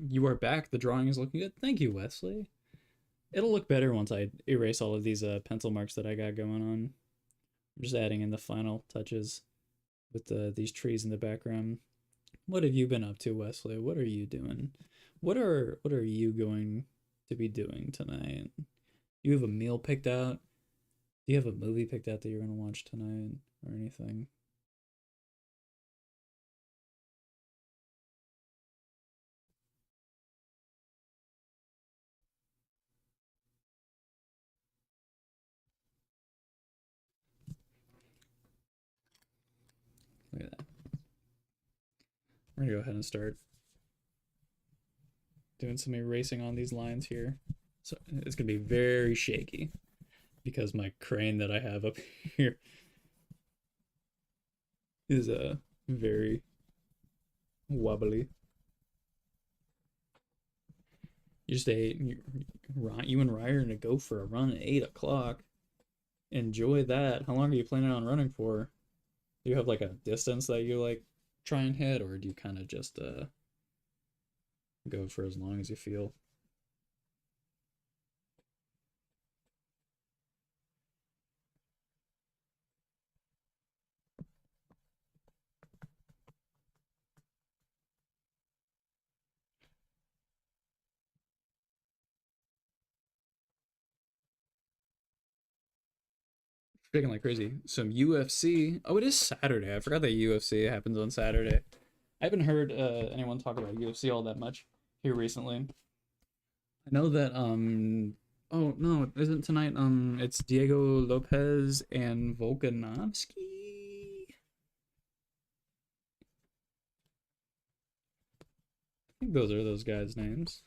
You are back. The drawing is looking good. Thank you, Wesley. It'll look better once I erase all of these pencil marks that I got going on. I'm just adding in the final touches with these trees in the background. What have you been up to, Wesley? What are you doing? What are you going to be doing tonight? You have a meal picked out? Do you have a movie picked out that you're gonna watch tonight or anything? Look at that. We're gonna go ahead and start doing some erasing on these lines here. So it's gonna be very shaky because my crane that I have up here is very wobbly. You just ate. You and Ryan are gonna go for a run at 8 o'clock. Enjoy that. How long are you planning on running for? Do you have like a distance that you like try and hit, or do you kind of just go for as long as you feel? Freaking like crazy. Some UFC. Oh, it is Saturday. I forgot that UFC happens on Saturday. I haven't heard anyone talk about UFC all that much here recently. I know that oh no, it isn't tonight. It's Diego Lopez and Volkanovski. I think those are those guys' names.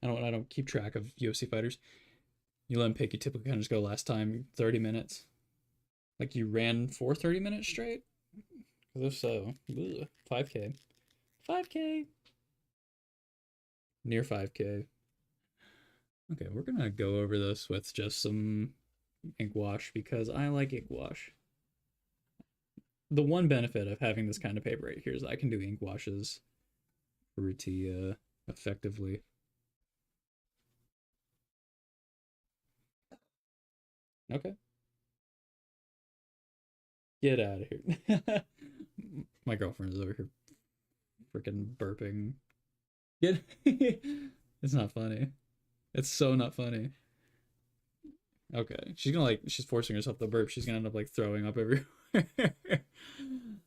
I don't keep track of UFC fighters. You let them pick, you typically kind of just go last time 30 minutes. Like you ran for 30 minutes straight? Because if so, 5K. 5K. Near 5K. Okay, we're gonna go over this with just some ink wash because I like ink wash. The one benefit of having this kind of paper right here is I can do ink washes pretty effectively. Okay, get out of here. My girlfriend is over here freaking burping. Get. It's not funny. It's so not funny. Okay, she's gonna like she's forcing herself to burp. She's gonna end up like throwing up everywhere.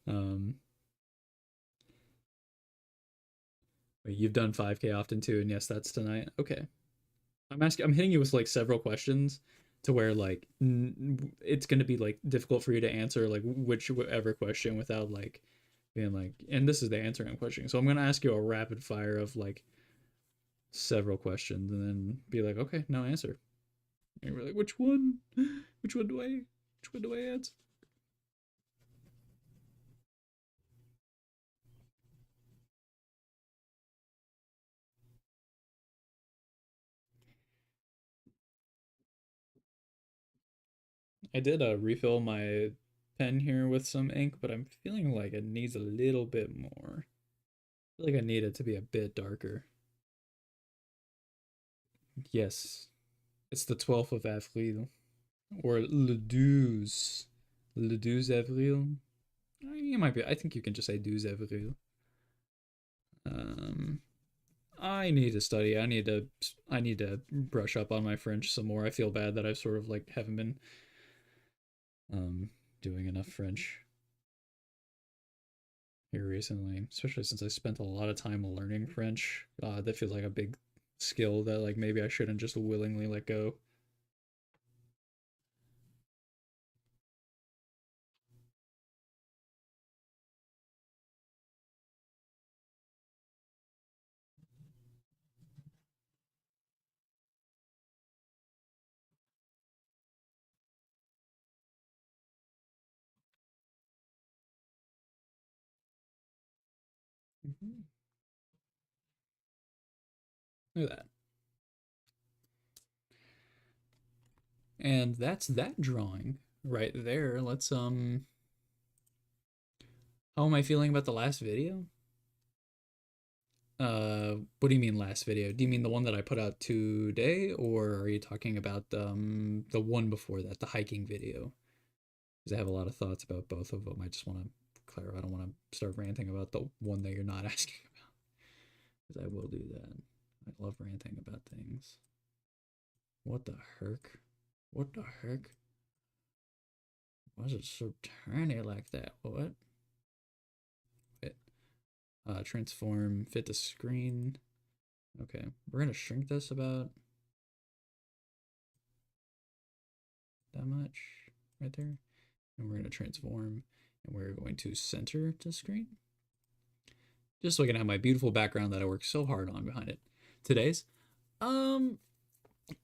um, you've done 5K often too, and yes, that's tonight. Okay, I'm asking. I'm hitting you with like several questions to where like it's gonna be like difficult for you to answer like whichever question without like being like, and this is the answer I'm questioning. So I'm gonna ask you a rapid fire of like several questions, and then be like, okay, no answer. And we're like, which one? Which one do I? Which one do I answer? I did refill my pen here with some ink, but I'm feeling like it needs a little bit more. I feel like I need it to be a bit darker. Yes, it's the 12th of Avril, or le 12. Le 12 Avril. You might be. I think you can just say 12 Avril. Um, I need to study. I need to brush up on my French some more. I feel bad that I sort of like haven't been um doing enough French here recently, especially since I spent a lot of time learning French. That feels like a big skill that like maybe I shouldn't just willingly let go. Mhm. Look at that. And that's that drawing right there. Let's how am I feeling about the last video? What do you mean last video? Do you mean the one that I put out today, or are you talking about the one before that, the hiking video? Because I have a lot of thoughts about both of them. I just want to clarify. I don't want to start ranting about the one that you're not asking about, because I will do that. I love ranting about things. What the heck? What the heck? Why is it so tiny like that? What? Fit. Transform, fit the screen. Okay, we're gonna shrink this about that much right there. And we're gonna transform, and we're going to center to screen. Just so I can have my beautiful background that I worked so hard on behind it. Today's. Um,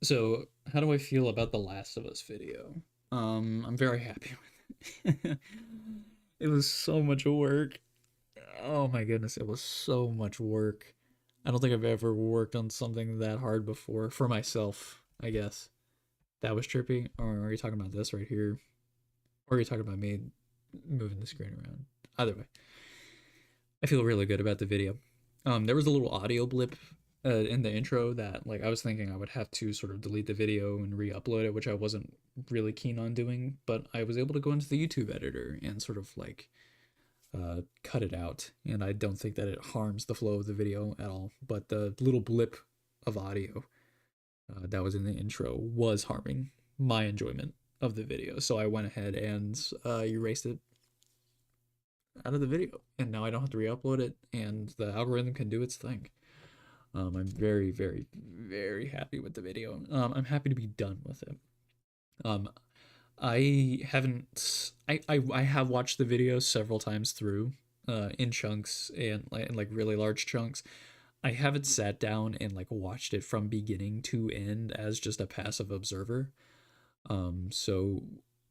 so how do I feel about the Last of Us video? I'm very happy with it. It was so much work. Oh my goodness, it was so much work. I don't think I've ever worked on something that hard before for myself, I guess. That was trippy. Or are you talking about this right here? Or are you talking about me moving the screen around? Either way, I feel really good about the video. There was a little audio blip in the intro that like I was thinking I would have to sort of delete the video and re-upload it, which I wasn't really keen on doing, but I was able to go into the YouTube editor and sort of like cut it out, and I don't think that it harms the flow of the video at all. But the little blip of audio that was in the intro was harming my enjoyment of the video, so I went ahead and erased it out of the video, and now I don't have to re-upload it, and the algorithm can do its thing. I'm very, very, very happy with the video. I'm happy to be done with it. Um, I haven't. I have watched the video several times through, in chunks and like really large chunks. I haven't sat down and like watched it from beginning to end as just a passive observer. So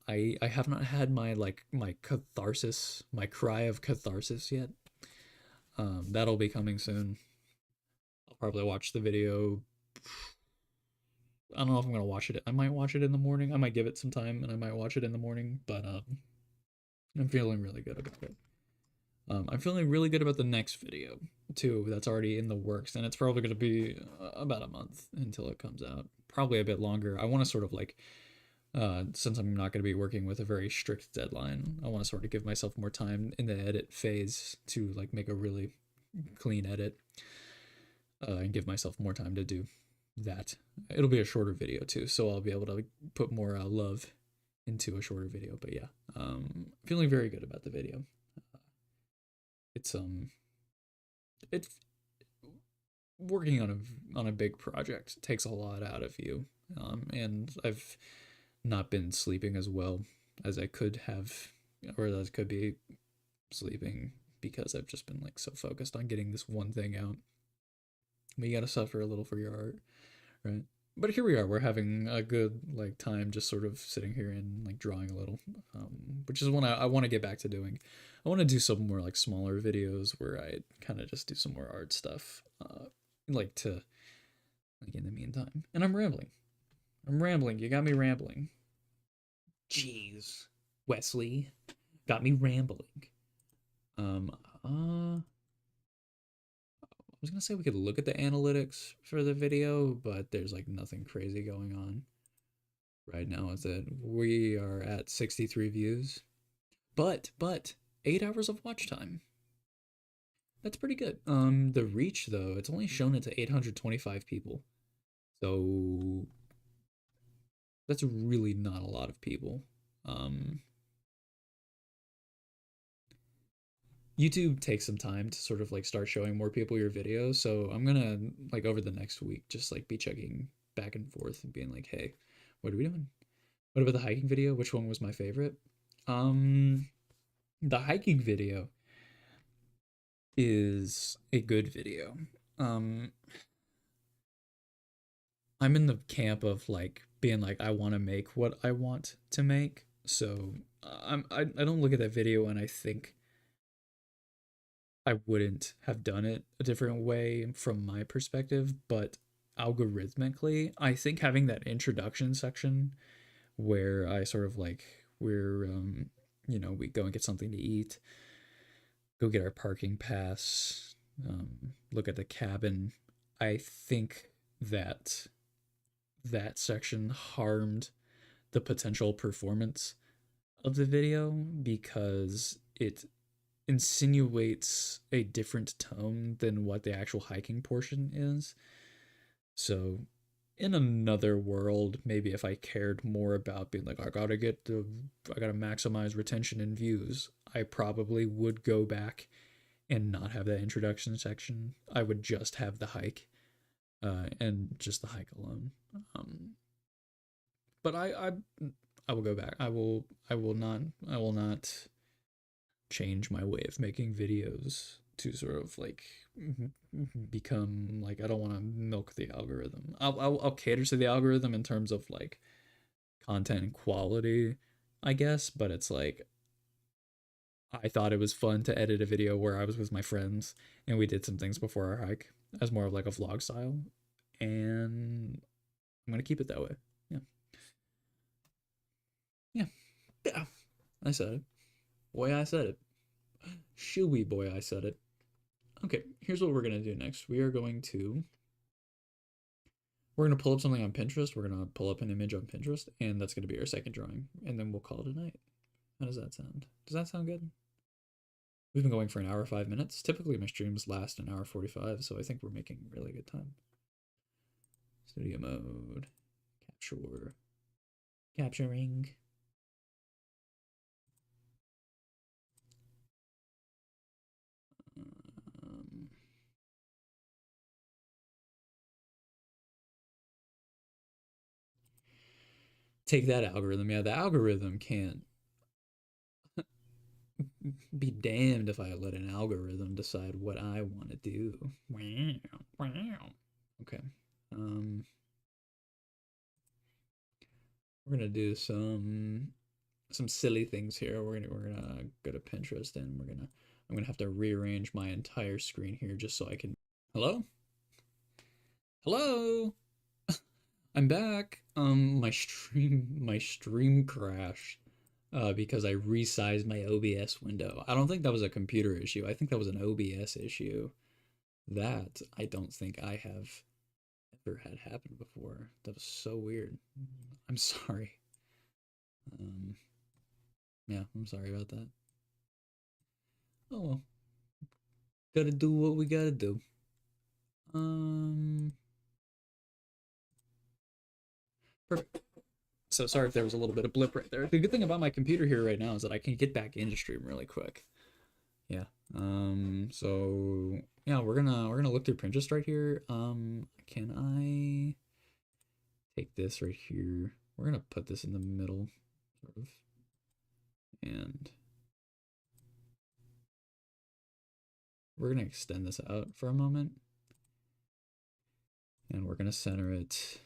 I have not had my like my catharsis, my cry of catharsis yet. That'll be coming soon. I'll probably watch the video I don't know if I'm gonna watch it. I might watch it in the morning. I might give it some time and I might watch it in the morning, but I'm feeling really good about it. I'm feeling really good about the next video too. That's already in the works, and it's probably going to be about a month until it comes out. Probably a bit longer. I want to sort of like, since I'm not going to be working with a very strict deadline, I want to sort of give myself more time in the edit phase to like make a really clean edit, and give myself more time to do that. It'll be a shorter video too, so I'll be able to put more love into a shorter video. But yeah, feeling very good about the video. It's it's working on a big project takes a lot out of you, and I've not been sleeping as well as I could have, or as I could be sleeping, because I've just been like so focused on getting this one thing out. But you gotta suffer a little for your art, right? But here we are. We're having a good like time, just sort of sitting here and like drawing a little, which is what I want to get back to doing. I want to do some more like smaller videos where I kind of just do some more art stuff, like to like in the meantime. And I'm rambling. I'm rambling. You got me rambling. Jeez, Wesley, got me rambling. I was gonna say we could look at the analytics for the video, but there's like nothing crazy going on right now. Is that we are at 63 views, but 8 hours of watch time. That's pretty good. The reach though, it's only shown it to 825 people, so that's really not a lot of people. YouTube takes some time to sort of like start showing more people your videos, so I'm gonna like over the next week just like be checking back and forth and being like, hey, what are we doing? What about the hiking video? Which one was my favorite? The hiking video is a good video. Um, I'm in the camp of like being like I want to make what I want to make. So I don't look at that video and I think I wouldn't have done it a different way from my perspective, but algorithmically, I think having that introduction section where I sort of like we're we go and get something to eat, go get our parking pass, look at the cabin. I think that that section harmed the potential performance of the video because it insinuates a different tone than what the actual hiking portion is. So, in another world, maybe if I cared more about being like, I gotta maximize retention and views, I probably would go back and not have that introduction section. I would just have the hike, and just the hike alone. But I will go back. I will not change my way of making videos to sort of like become like I don't want to milk the algorithm. I'll cater to the algorithm in terms of like content and quality, I guess, but it's like I thought it was fun to edit a video where I was with my friends and we did some things before our hike as more of like a vlog style, and I'm gonna keep it that way. Yeah. Yeah. Yeah. I said it. Boy, I said it. Shooey boy, I said it. Okay, here's what we're gonna do next. We're gonna pull up something on Pinterest. We're gonna pull up an image on Pinterest, and that's gonna be our second drawing, and then we'll call it a night. How does that sound? Does that sound good? We've been going for an hour 5 minutes. Typically my streams last an hour 45, so I think we're making really good time. Studio mode. Capture. Capturing. Take that algorithm. Yeah, the algorithm can't be damned if I let an algorithm decide what I want to do. Okay. We're gonna do some silly things here. We're gonna go to Pinterest and I'm gonna have to rearrange my entire screen here just so I can. Hello? Hello? I'm back. My stream crashed because I resized my OBS window. I don't think that was a computer issue. I think that was an OBS issue. That I don't think I have ever had happen before. That was so weird. I'm sorry. Um, yeah, I'm sorry about that. Oh well, gotta do what we gotta do. Um, Perfect. So sorry if there was a little bit of blip right there. The good thing about my computer here right now is that I can get back into stream really quick. Yeah. So yeah, we're gonna look through Pinterest right here. Can I take this right here? We're gonna put this in the middle, sort of, and we're gonna extend this out for a moment, and we're gonna center it.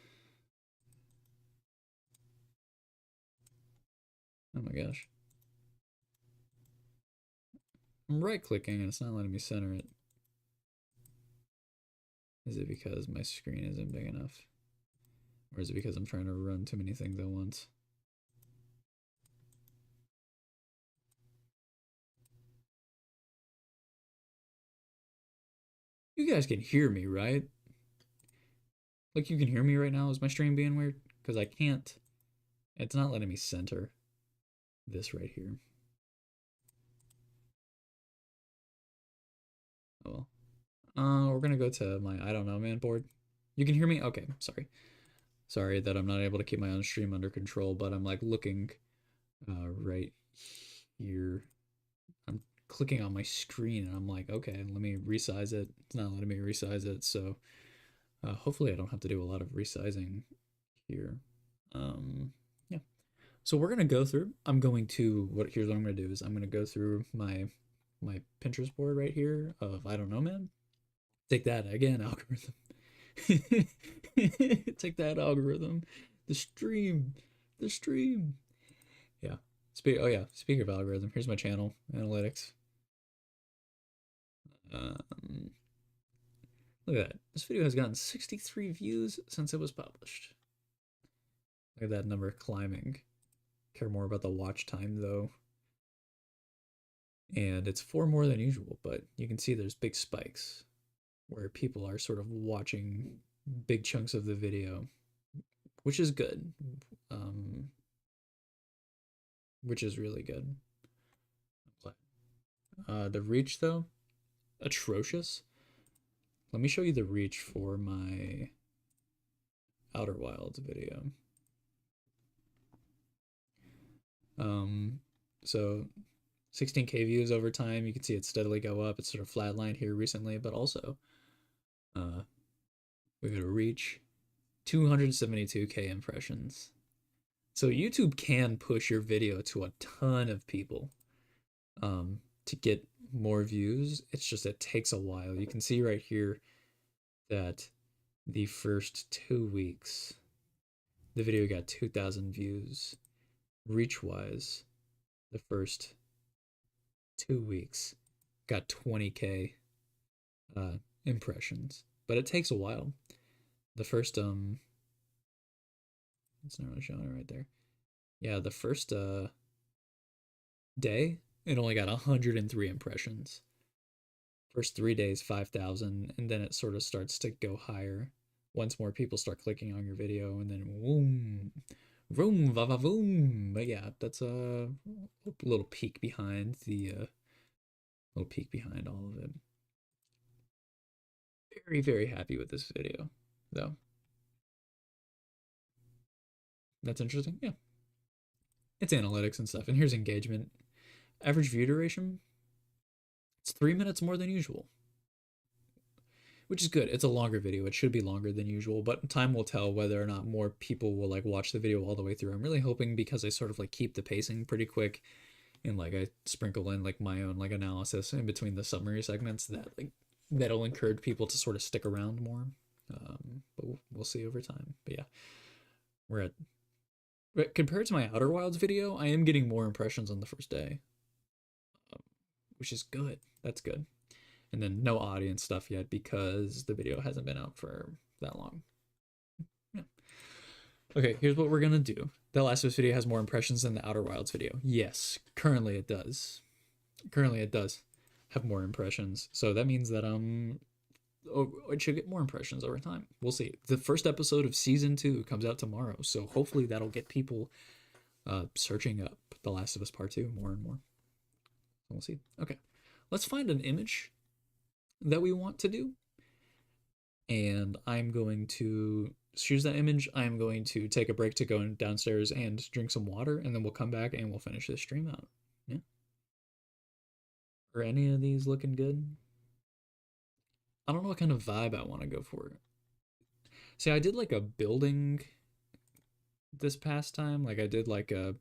Oh my gosh. I'm right clicking and it's not letting me center it. Is it because my screen isn't big enough? Or is it because I'm trying to run too many things at once? You guys can hear me, right? Like you can hear me right now? Is my stream being weird? Because I can't. It's not letting me center this right here. Oh well. We're gonna go to my I don't know man board. You can hear me? Okay, sorry. Sorry that I'm not able to keep my own stream under control, but I'm like looking right here. I'm clicking on my screen and I'm like, okay, let me resize it. It's not letting me resize it, so hopefully I don't have to do a lot of resizing here. Yeah. So we're gonna go through. I'm going to what here's what I'm gonna do is I'm gonna go through my Pinterest board right here of I don't know man. Take that again, algorithm. Take that algorithm. The stream. The stream. Yeah. Oh yeah. Speaking of algorithm, here's my channel analytics. Um, Look at that. This video has gotten 63 views since it was published. Look at that number climbing. Care more about the watch time though. And it's 4 more than usual, but you can see there's big spikes where people are sort of watching big chunks of the video, which is good. Which is really good. The reach though, atrocious. Let me show you the reach for my Outer Wilds video. So 16K views over time. You can see it steadily go up. It's sort of flatlined here recently, but also we got a reach 272K impressions. So YouTube can push your video to a ton of people to get more views. It's just it takes a while. You can see right here that the first 2 weeks the video got 2,000 views. Reach wise, the first 2 weeks got 20K impressions, but it takes a while. The first it's not really showing it right there. Yeah, the first day it only got 103 impressions. First 3 days 5,000, and then it sort of starts to go higher once more people start clicking on your video, and then boom, vroom, va va voom. But yeah, that's a little peek behind the little peek behind all of it. Very, very happy with this video, though. That's interesting. Yeah, it's analytics and stuff. And here's engagement. Average view duration. It's 3 minutes more than usual, which is good. It's a longer video. It should be longer than usual, but time will tell whether or not more people will like watch the video all the way through. I'm really hoping because I sort of like keep the pacing pretty quick and like I sprinkle in like my own like analysis in between the summary segments that like that'll encourage people to sort of stick around more. But we'll see over time. But yeah, we're at compared to my Outer Wilds video, I am getting more impressions on the first day, which is good. That's good. And then no audience stuff yet because the video hasn't been out for that long. Yeah. Okay, here's what we're gonna do. The Last of Us video has more impressions than the Outer Wilds video. Yes, currently it does. Currently it does have more impressions. So that means that it should get more impressions over time. We'll see. The first episode of season 2 comes out tomorrow, so hopefully that'll get people searching up The Last of Us Part 2 more and more. We'll see. Okay, let's find an image that we want to do, and I'm going to choose that image. I'm going to take a break to go downstairs and drink some water, and then we'll come back and we'll finish this stream out. Yeah. Are any of these looking good? I don't know what kind of vibe I want to go for. See, I did like a building this past time. Like I did like a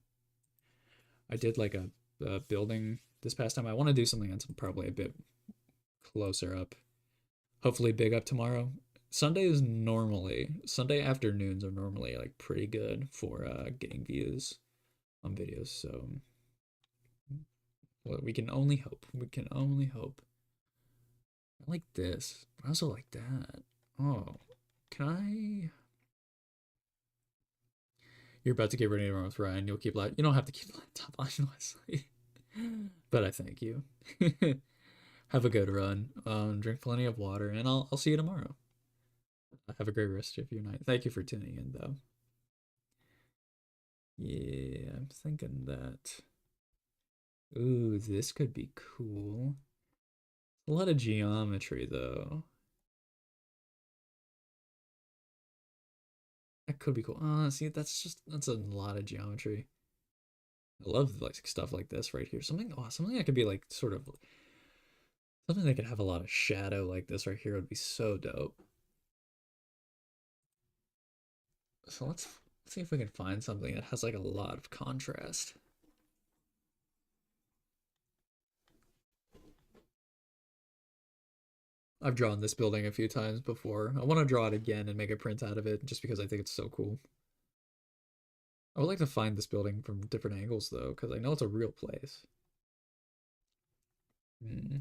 building this past time. I want to do something that's probably a bit closer up. Hopefully big up tomorrow. Sunday afternoons are normally like pretty good for getting views on videos. So well, we can only hope. We can only hope. I like this. I also like that. Oh, can I? You're about to get ready to run with Ryan. You'll keep you don't have to keep the laptop on, Wesley. But I thank you. Have a good run. Drink plenty of water, and I'll see you tomorrow. Have a great rest of your night. Thank you for tuning in, though. Yeah, I'm thinking that. Ooh, this could be cool. A lot of geometry, though. That could be cool. See, that's a lot of geometry. I love like stuff like this right here. Something that could be like sort of something that could have a lot of shadow like this right here would be so dope. So let's see if we can find something that has like a lot of contrast. I've drawn this building a few times before. I want to draw it again and make a print out of it just because I think it's so cool. I would like to find this building from different angles though, because I know it's a real place. Hmm.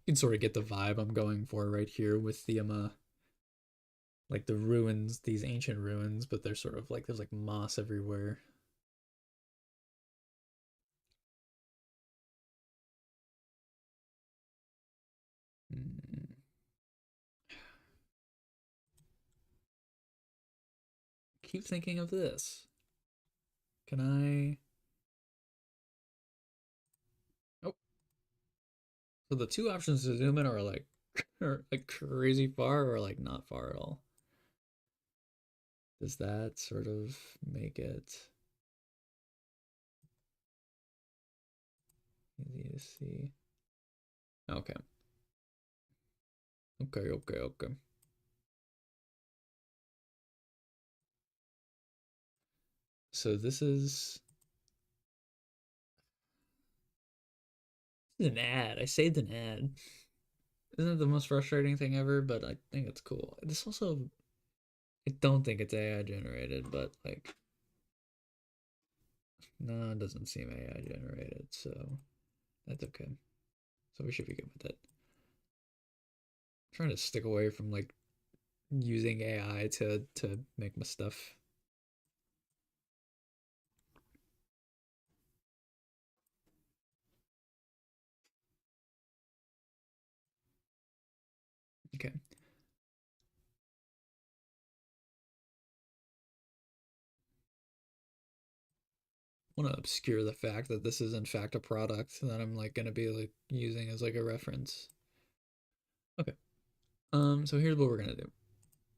You can sort of get the vibe I'm going for right here with the like the ruins, these ancient ruins, but they're sort of like there's like moss everywhere. Hmm. Keep thinking of this. Can I? Oh, so the two options to zoom in are like are like crazy far or like not far at all. Does that sort of make it easy to see? Okay. Okay, okay, okay. So this is an ad. I saved an ad. Isn't it the most frustrating thing ever? But I think it's cool. This also, I don't think it's AI generated, but like, no, it doesn't seem AI generated, so that's okay. So we should be good with it. I'm trying to stick away from like using AI to make my stuff. Okay. I want to obscure the fact that this is in fact a product that I'm like gonna be like using as like a reference. Okay. So here's what we're gonna do.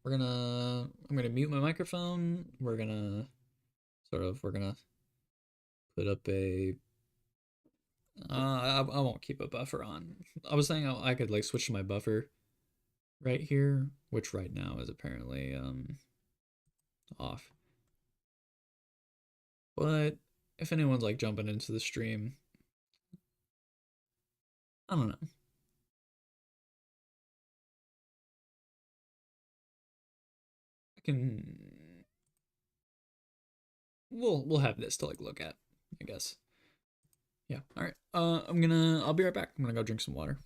I'm gonna mute my microphone. We're gonna put up a I won't keep a buffer on. I was saying I could like switch to my buffer right here, which right now is apparently off. But if anyone's like jumping into the stream, I don't know. I can we'll have this to like look at, I guess. Yeah. All right. I'll be right back. I'm gonna go drink some water.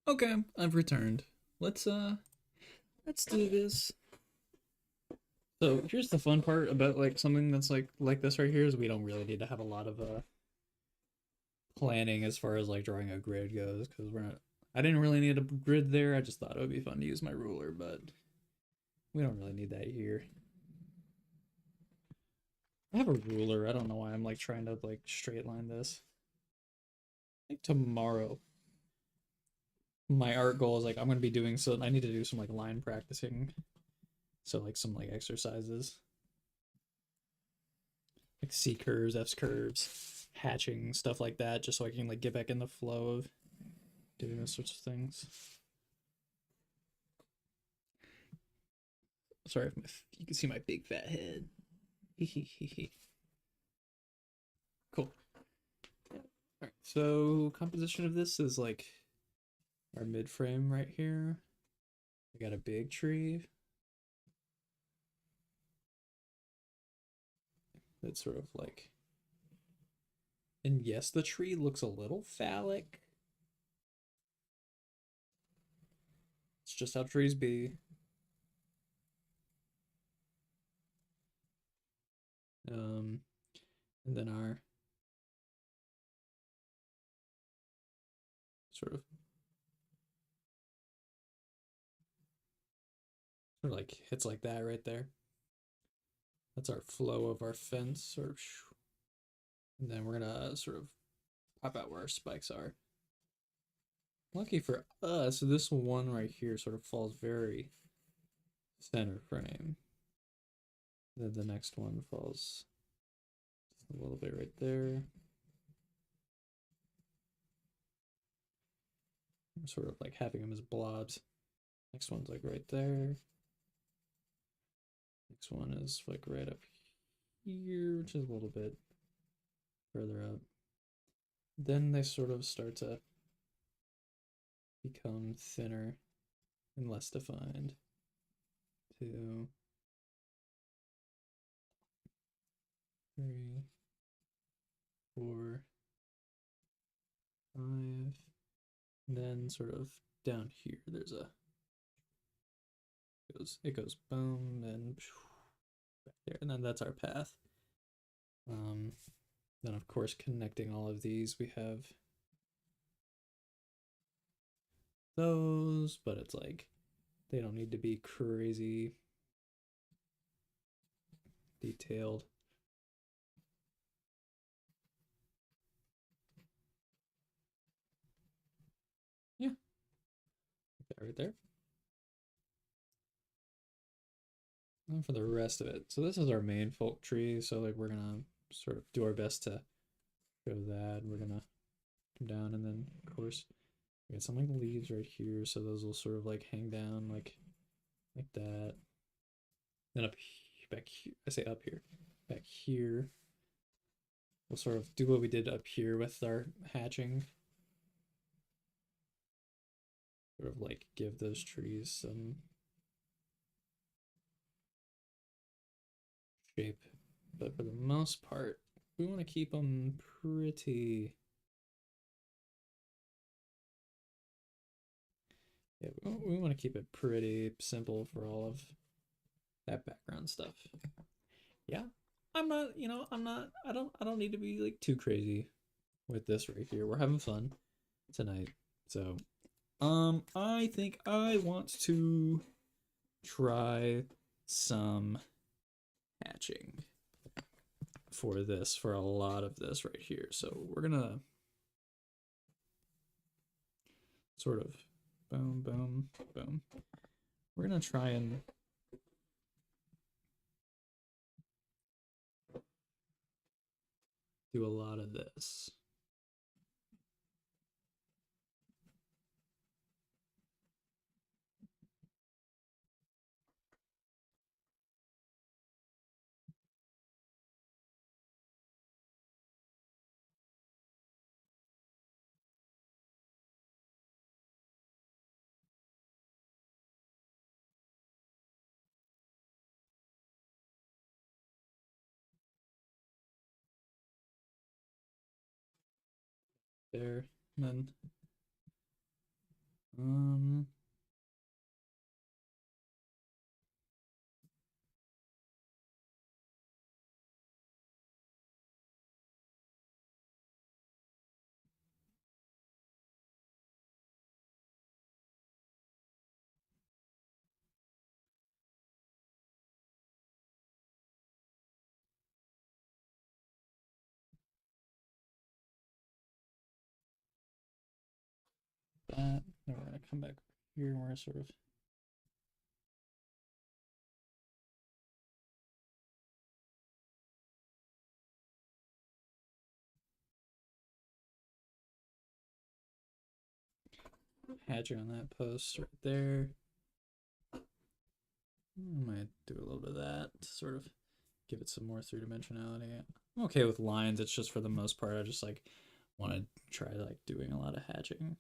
Okay, I've returned. Let's let's do this. So here's the fun part about like something that's like this right here is we don't really need to have a lot of planning as far as like drawing a grid goes because we're not. I didn't really need a grid there. I just thought it would be fun to use my ruler, but we don't really need that here. I have a ruler. I don't know why I'm like trying to like straight line this. I think tomorrow my art goal is like I'm gonna be doing so I need to do some like line practicing. So like some like exercises. Like C curves, F curves, hatching, stuff like that, just so I can like get back in the flow of doing those sorts of things. Sorry if you can see my big fat head. Cool. All right, so composition of this is like our mid frame right here. We got a big tree that's sort of like, and yes, the tree looks a little phallic. It's just how trees be. Um, and then our sort of like hits like that right there. That's our flow of our fence, sort of. And then we're gonna sort of pop out where our spikes are. Lucky for us, this one right here sort of falls very center frame. Then the next one falls a little bit right there. Sort of like having them as blobs. Next one's like right there. Next one is like right up here, which is a little bit further up. Then they sort of start to become thinner and less defined. 2, 3, 4, 5. And then sort of down here, there's a it goes boom and back there, and then that's our path. Then of course connecting all of these, we have those, but it's like they don't need to be crazy detailed. Yeah, that right there. And for the rest of it, so this is our main folk tree. So like we're gonna sort of do our best to go that. We're gonna come down, and then of course we got some like leaves right here, so those will sort of like hang down like that. Then up back here, I say up here, back here. We'll sort of do what we did up here with our hatching. Sort of like give those trees some shape. But for the most part, we want to keep them pretty. Yeah, we want to keep it pretty simple for all of that background stuff. Yeah, I'm not, I don't need to be like too crazy with this right here. We're having fun tonight. So, I think I want to try some hatching for this, for a lot of this right here. So we're gonna sort of boom, boom, boom. We're gonna try and do a lot of this. There, and then Um, that. Then we're gonna come back here and we're sort of hatching on that post right there. I might do a little bit of that to sort of give it some more three-dimensionality. I'm okay with lines. It's just for the most part, I just like want to try like doing a lot of hatching.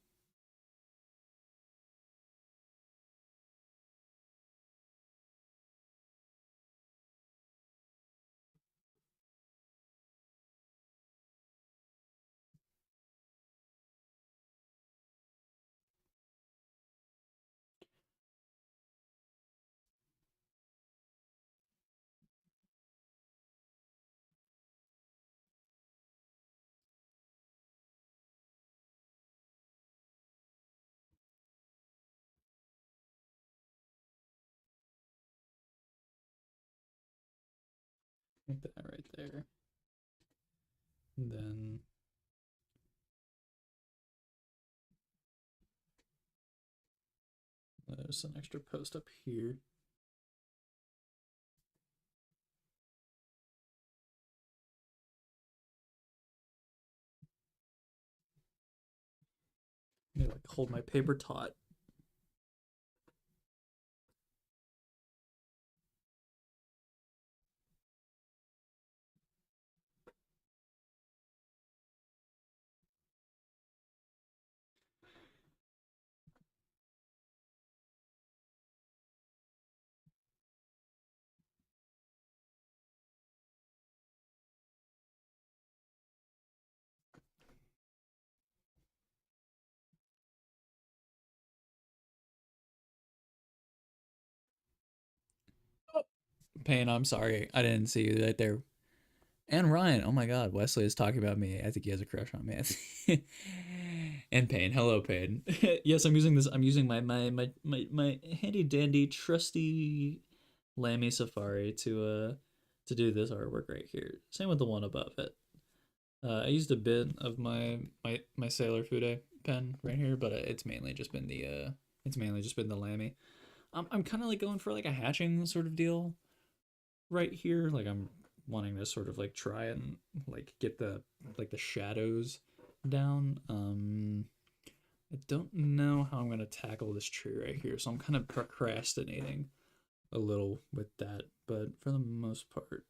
Like that right there. And then there's an extra post up here. Maybe like hold my paper taut. Payne, I'm sorry. I didn't see you right there. And Ryan, oh my god, Wesley is talking about me. I think he has a crush on me. And Payne, hello Payne. Yes, I'm using this. I'm using my handy dandy trusty Lamy Safari to do this artwork right here. Same with the one above it. I used a bit of my Sailor Fude pen right here, but it's mainly just been the Lamy. I'm kind of like going for like a hatching sort of deal right here. Like I'm wanting to sort of like try and like get the shadows down. I don't know how I'm gonna tackle this tree right here, so I'm kind of procrastinating a little with that. But for the most part,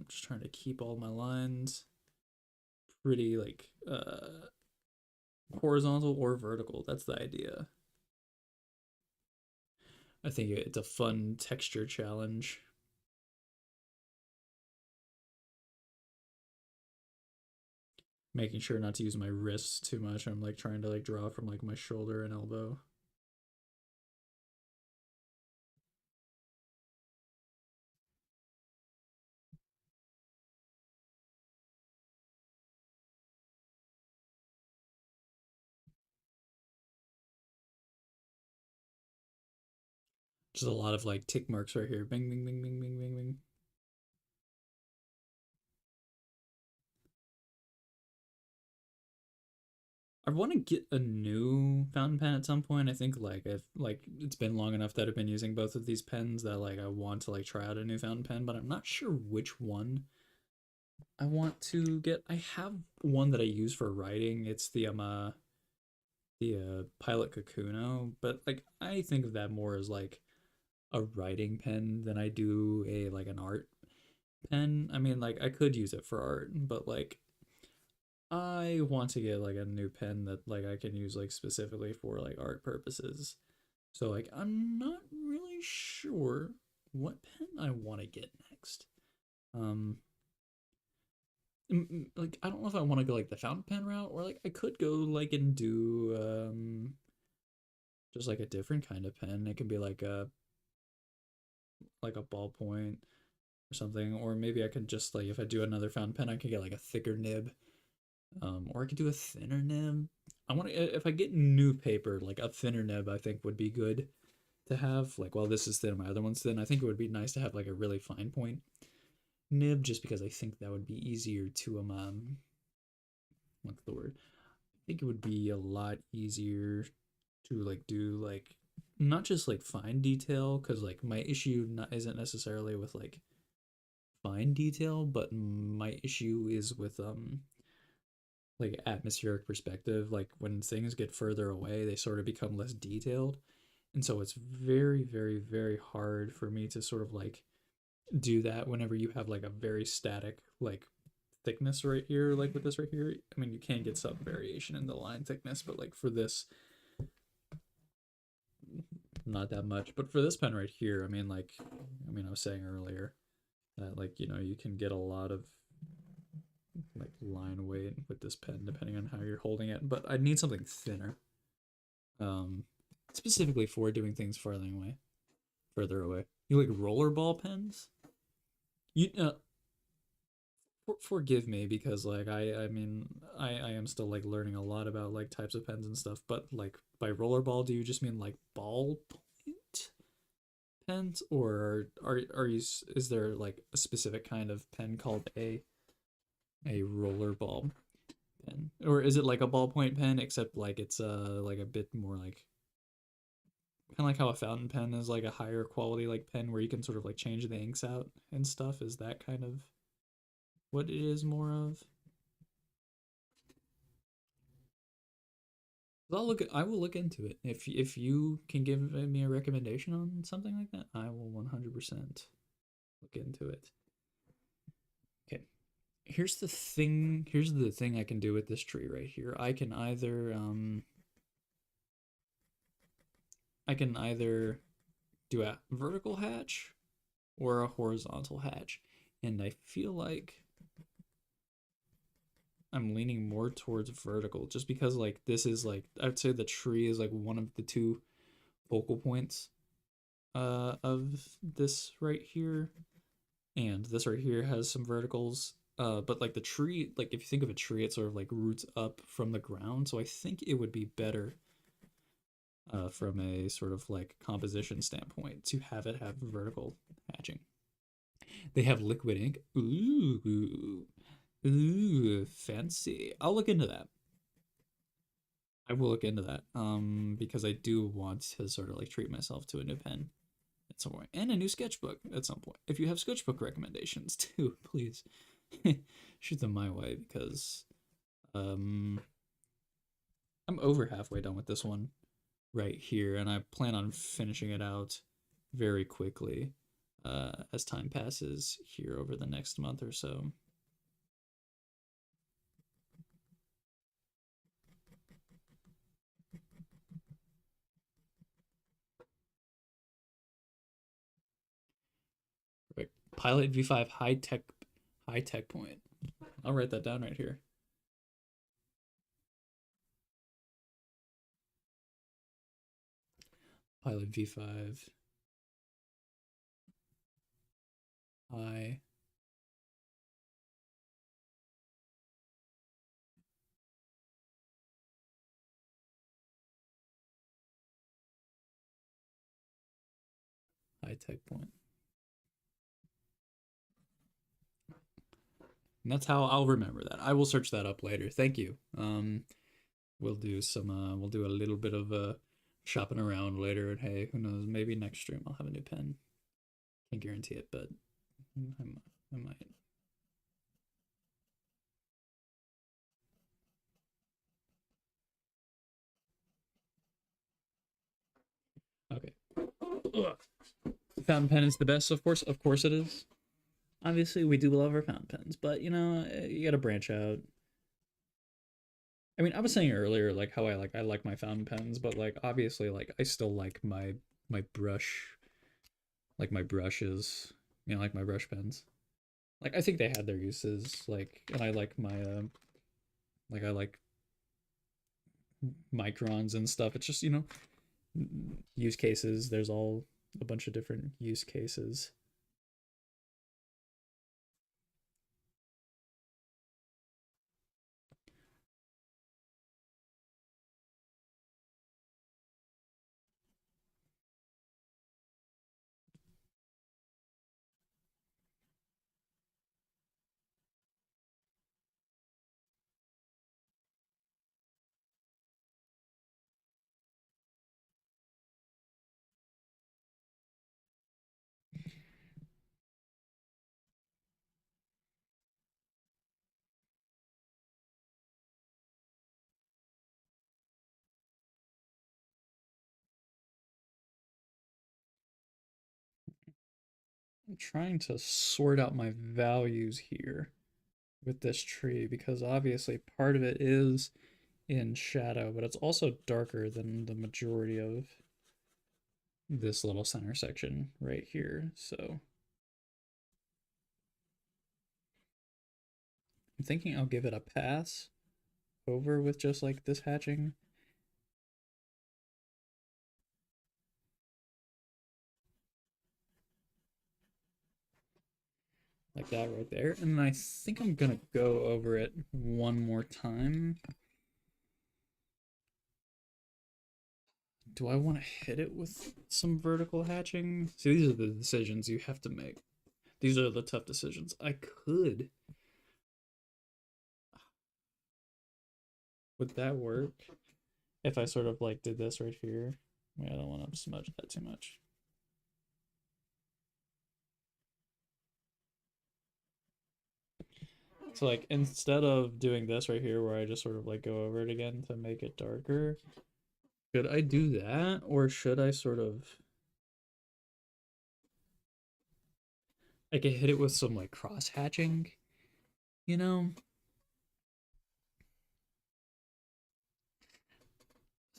just trying to keep all my lines pretty like horizontal or vertical. That's the idea. I think it's a fun texture challenge. Making sure not to use my wrists too much. I'm like trying to like draw from like my shoulder and elbow. Just a lot of like tick marks right here. Bing, bing, bing, bing, bing, bing, bing. I want to get a new fountain pen at some point. I think like if like it's been long enough that I've been using both of these pens that like I want to like try out a new fountain pen, but I'm not sure which one I want to get. I have one that I use for writing. It's the Pilot Kakuno, but like I think of that more as like a writing pen than I do a like an art pen. I mean, like I could use it for art, but like I want to get like a new pen that like I can use like specifically for like art purposes. So like I'm not really sure what pen I want to get next. Um like I don't know if I want to go like the fountain pen route or like I could go like and do just like a different kind of pen. It can be like a ballpoint or something, or maybe I could just like if I do another fountain pen, I could get like a thicker nib, or I could do a thinner nib. I want to if I get new paper, like a thinner nib, I think would be good to have. Like, well, this is thin, my other one's thin. I think it would be nice to have like a really fine point nib, just because I think that would be easier to what's the word? I think it would be a lot easier to like do like not just like fine detail, because like my issue not isn't necessarily with like fine detail, but my issue is with like atmospheric perspective. Like when things get further away, they sort of become less detailed. And so it's very, very, very hard for me to sort of like do that whenever you have like a very static like thickness right here, like with this right here. I mean, you can get some variation in the line thickness, but like for this, not that much. But for this pen right here, I mean, like, I was saying earlier that like, you can get a lot of like line weight with this pen depending on how you're holding it. But I need something thinner, um, specifically for doing things further away. You like rollerball pens? You forgive me because like I am still like learning a lot about like types of pens and stuff, but like by rollerball do you just mean like ballpoint pens, or are you is there like a specific kind of pen called a rollerball pen, or is it like a ballpoint pen except like it's like a bit more like kind of like how a fountain pen is like a higher quality like pen where you can sort of like change the inks out and stuff? Is that kind of what it is more of? I will look into it. If you can give me a recommendation on something like that, I will 100% look into it. Okay. Here's the thing I can do with this tree right here. I can either do a vertical hatch or a horizontal hatch. And I feel like I'm leaning more towards vertical just because like this is like I'd say the tree is like one of the two focal points of this right here, and this right here has some verticals, but like the tree, like if you think of a tree, it sort of like roots up from the ground, so I think it would be better from a sort of like composition standpoint to have it have vertical hatching. They have liquid ink. Ooh, fancy. I'll look into that. I will look into that because I do want to sort of like treat myself to a new pen at some point and a new sketchbook at some point. If you have sketchbook recommendations too, please shoot them my way because um I'm over halfway done with this one right here, and I plan on finishing it out very quickly as time passes here over the next month or so. Right. Pilot V5 high tech point. I'll write that down right here. Pilot V5 high high tech point. And that's how I'll remember that. I will search that up later. Thank you. We'll do a little bit of shopping around later, and hey, who knows, maybe next stream I'll have a new pen. Can't guarantee it, but I might. Okay. Fountain pen is the best, of course. Of course it is. Obviously, we do love our fountain pens, but you gotta branch out. I mean, I was saying earlier, like how I like my fountain pens, but like obviously, like I still like my brush, like my brushes, like my brush pens. Like I think they had their uses, like, and I like my like I like microns and stuff. It's just use cases. There's all a bunch of different use cases. I'm trying to sort out my values here with this tree because obviously part of it is in shadow, but it's also darker than the majority of this little center section right here. So I'm thinking I'll give it a pass over with just like this hatching. Like that right there. And then I think I'm gonna go over it one more time. Do I want to hit it with some vertical hatching? See, these are the decisions you have to make. These are the tough decisions. I could. Would that work if I sort of like did this right here? I don't want to smudge that too much. So like instead of doing this right here where I just sort of like go over it again to make it darker, should I do that or should I sort of I could hit it with some like cross hatching, you know?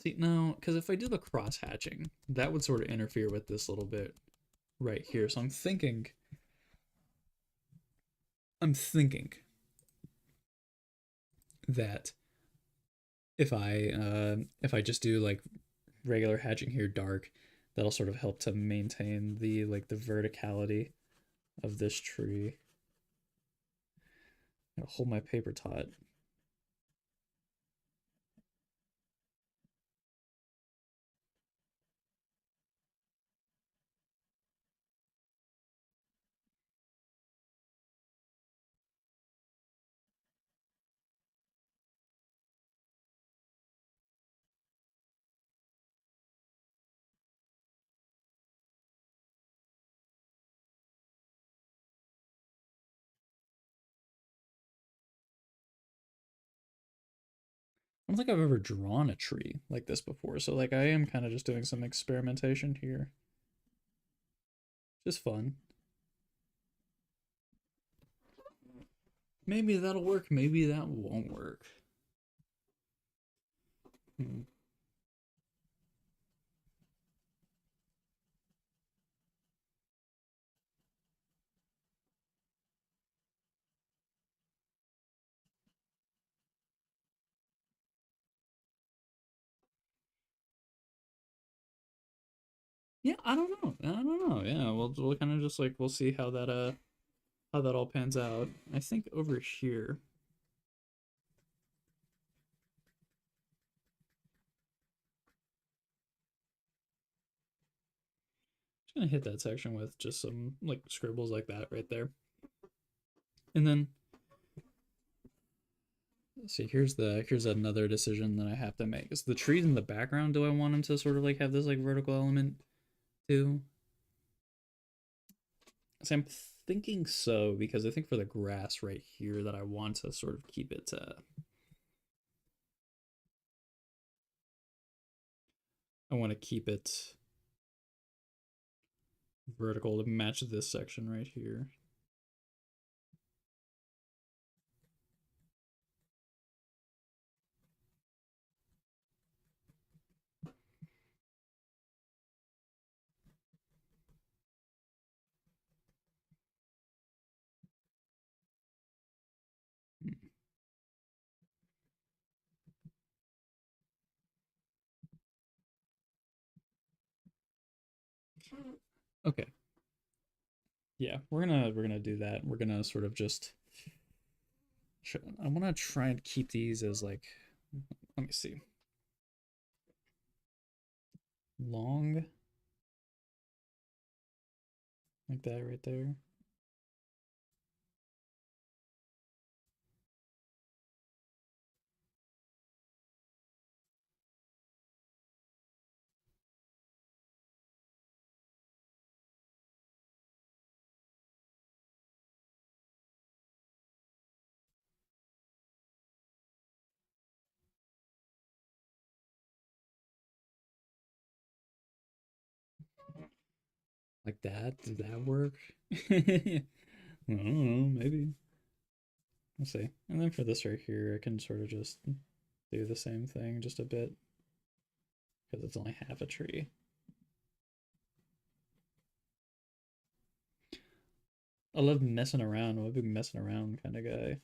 See, no, because if I do the cross hatching, that would sort of interfere with this little bit right here. So I'm thinking that if I just do like regular hatching here dark, that'll sort of help to maintain the like the verticality of this tree. I'll hold my paper taut. I don't think I've ever drawn a tree like this before, so like I am kind of just doing some experimentation here. Just fun. Maybe that'll work, maybe that won't work. Hmm. Yeah, I don't know. I don't know. Yeah, we'll kind of just like we'll see how that all pans out. I think over here, just gonna hit that section with just some like scribbles like that right there. And then let's see, here's another decision that I have to make. Is the trees in the background, do I want them to sort of like have this like vertical element too? So I'm thinking so because I think for the grass right here that I want to sort of keep it I want to keep it vertical to match this section right here. Okay. Yeah, we're gonna do that. We're gonna sort of just I want to try and keep these as like, let me see, long, like that right there. Like that? Does that work? I don't know, maybe. We'll see. And then for this right here, I can sort of just do the same thing just a bit because it's only half a tree. I love messing around. I'm a big messing around kind of guy.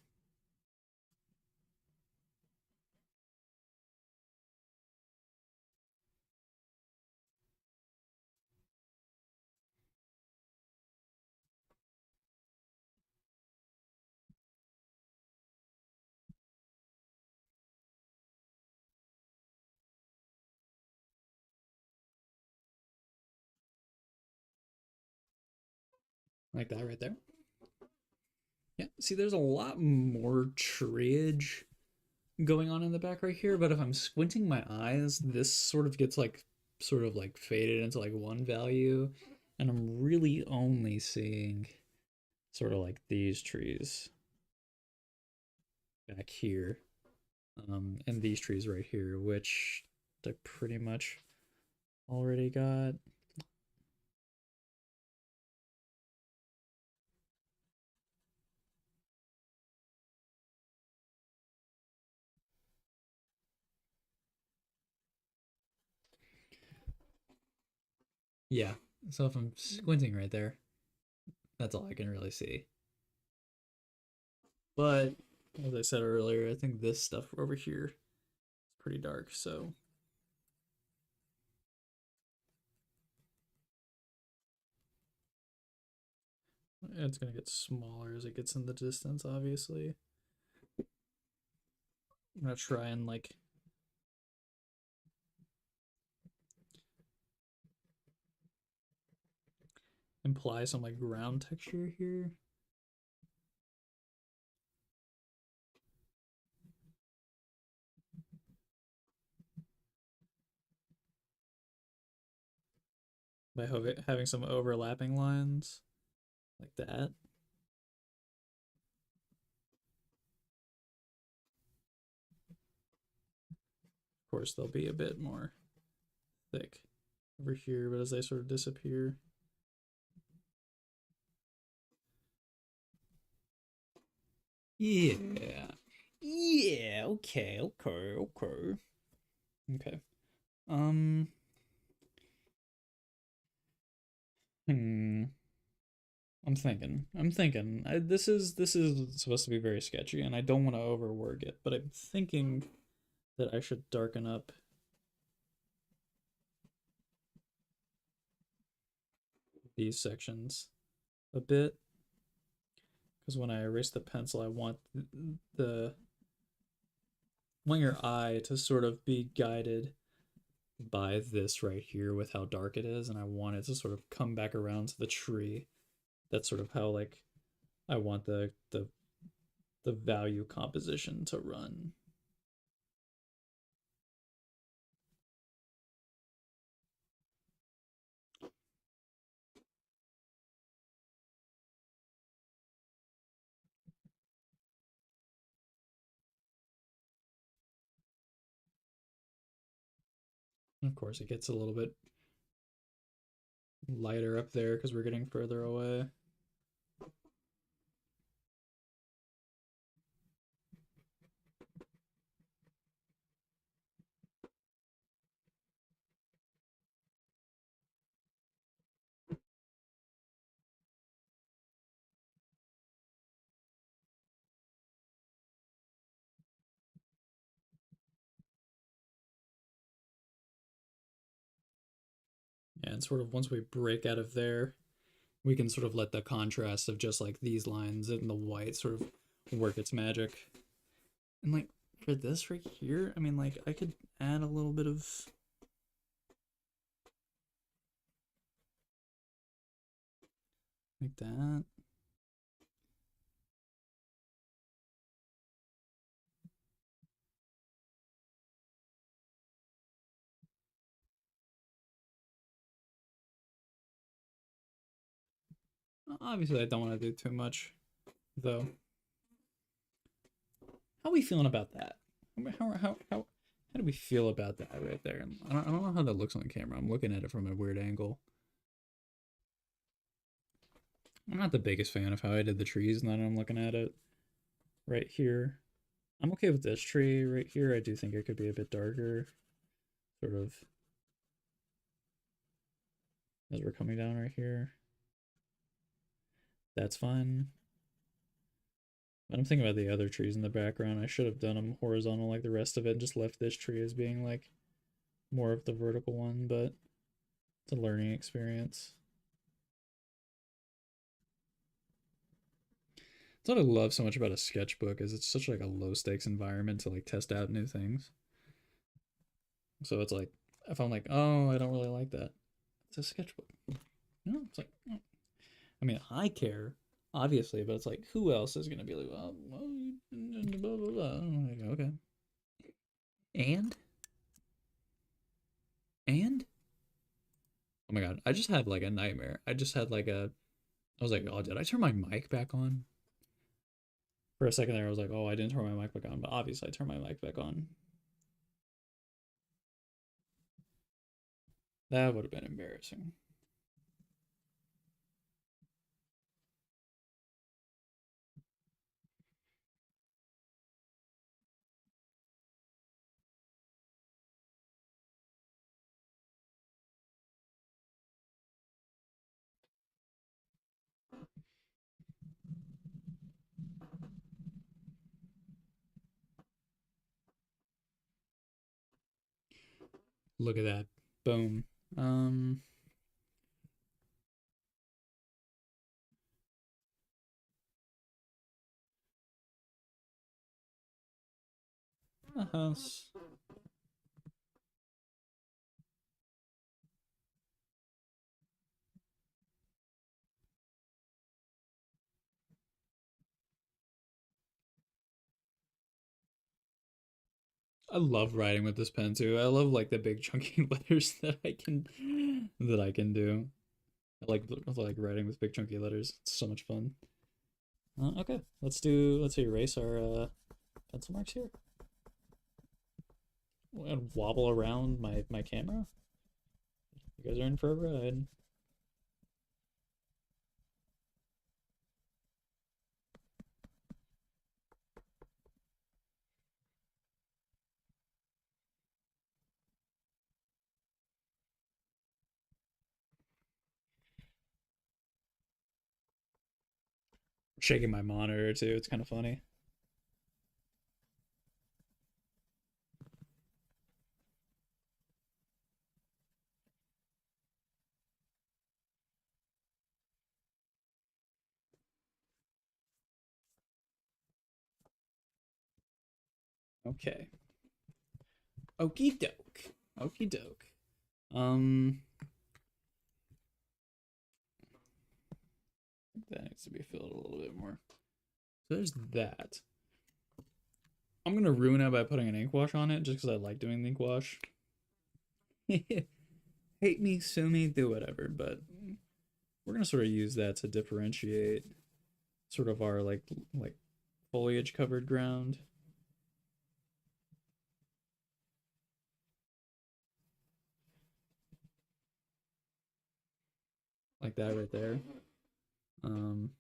Like that right there. Yeah, see, there's a lot more treeage going on in the back right here, but if I'm squinting my eyes, this sort of gets like sort of like faded into like one value, and I'm really only seeing sort of like these trees back here, and these trees right here, which I pretty much already got. Yeah, so if I'm squinting right there, that's all I can really see. But as I said earlier, I think this stuff over here is pretty dark, so it's gonna get smaller as it gets in the distance, obviously. I'm gonna try and like imply some like ground texture here. By having some overlapping lines like that. Of course, they'll be a bit more thick over here, but as they sort of disappear. Yeah. Yeah, okay, okay, okay. Okay. Um, hmm. I'm thinking. This is supposed to be very sketchy, and I don't want to overwork it, but I'm thinking that I should darken up these sections a bit, because when I erase the pencil, I want the want your eye to sort of be guided by this right here with how dark it is, and I want it to sort of come back around to the tree. That's sort of how like I want the value composition to run. And of course, it gets a little bit lighter up there because we're getting further away. Yeah, and sort of once we break out of there, we can sort of let the contrast of just like these lines and the white sort of work its magic. And like for this right here, I mean, like I could add a little bit of like that. Obviously, I don't want to do too much, though. How are we feeling about that? How do we feel about that right there? I don't know how that looks on the camera. I'm looking at it from a weird angle. I'm not the biggest fan of how I did the trees now that I'm looking at it right here. I'm okay with this tree right here. I do think it could be a bit darker, sort of as we're coming down right here. That's fine. But I'm thinking about the other trees in the background. I should have done them horizontal like the rest of it and just left this tree as being like more of the vertical one, but it's a learning experience. That's what I love so much about a sketchbook is it's such like a low stakes environment to like test out new things. So it's like if I'm like, oh, I don't really like that, it's a sketchbook. No, it's like, oh. I mean, I care obviously, but it's like who else is gonna be like, well, blah blah blah. Like, okay, and and oh my god, I just had like a nightmare. I just had like a, I was like, oh, did I turn my mic back on? For a second there, I was like, oh, I didn't turn my mic back on, but obviously I turned my mic back on. That would have been embarrassing. Look at that. Boom. Um, a house. I love writing with this pen too. I love like the big chunky letters that I can do. I like writing with big chunky letters. It's so much fun. Okay, let's erase our pencil marks here. And wobble around my camera. You guys are in for a ride. Shaking my monitor too. It's kind of funny. Okay. Okie doke. Okie doke. Um, that needs to be filled a little bit more. So there's that. I'm gonna ruin it by putting an ink wash on it just because I like doing the ink wash. Hate me, sue me, do whatever, but we're gonna sort of use that to differentiate sort of our like foliage covered ground. Like that right there. Um,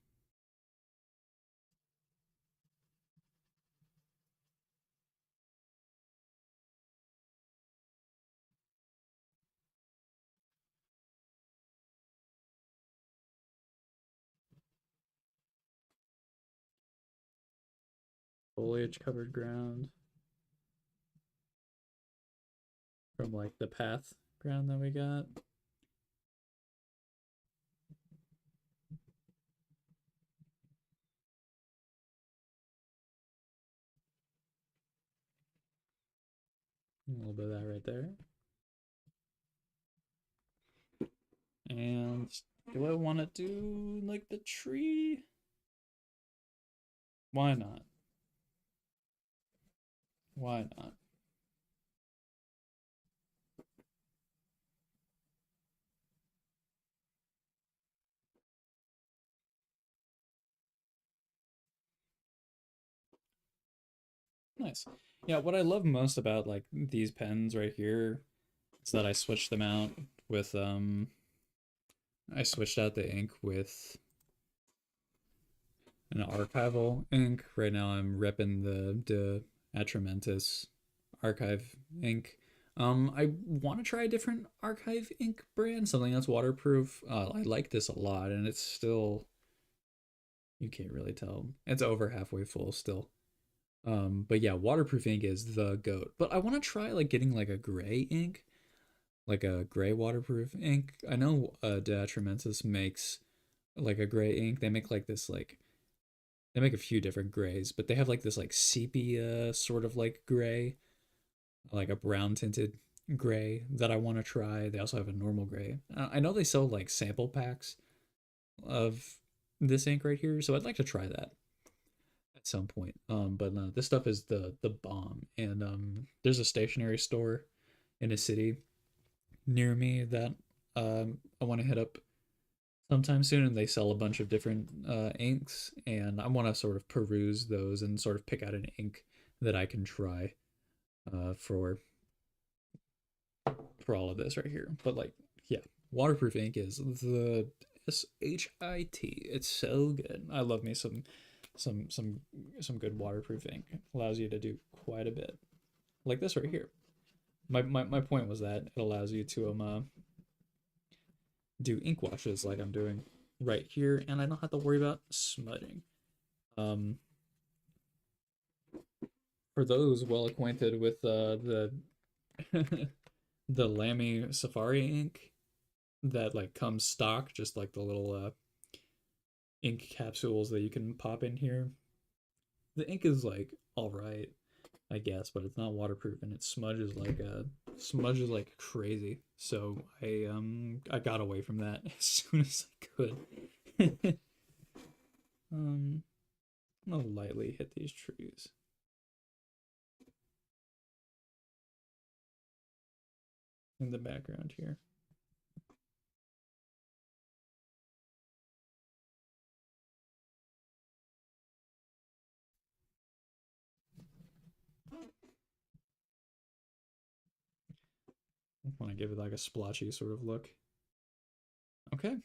Foliage covered ground from like the path ground that we got. A little bit of that right there. And do I want to do like the tree? Why not? Why not? Nice. Yeah, what I love most about like these pens right here is that I switched them out with I switched out the ink with an archival ink. Right now I'm repping the De Atramentis archive ink. I want to try a different archive ink brand, something that's waterproof. I like this a lot, and it's still, you can't really tell. It's over halfway full still. But yeah, waterproof ink is the goat. But I want to try like getting like a gray ink, like a gray waterproof ink. I know De Atramentis makes like a gray ink. They make like this like they make a few different grays, but they have like this like sepia sort of like gray, like a brown tinted gray that I want to try. They also have a normal gray. I know they sell like sample packs of this ink right here, so I'd like to try that at some point. But this stuff is the bomb, and there's a stationery store in a city near me that I want to hit up sometime soon, and they sell a bunch of different inks, and I want to sort of peruse those and sort of pick out an ink that I can try for all of this right here. But like, yeah, waterproof ink is the SHIT. It's so good. I love me some some some good waterproof ink. It allows you to do quite a bit. Like this right here. My point was that it allows you to do ink washes like I'm doing right here, and I don't have to worry about smudging. Um, for those well acquainted with the the Lamy Safari ink that like comes stock, just like the little ink capsules that you can pop in here. The ink is like all right, I guess, but it's not waterproof and it smudges like crazy. So I got away from that as soon as I could. I'm gonna lightly hit these trees in the background here. I want to give it like a splotchy sort of look. Okay.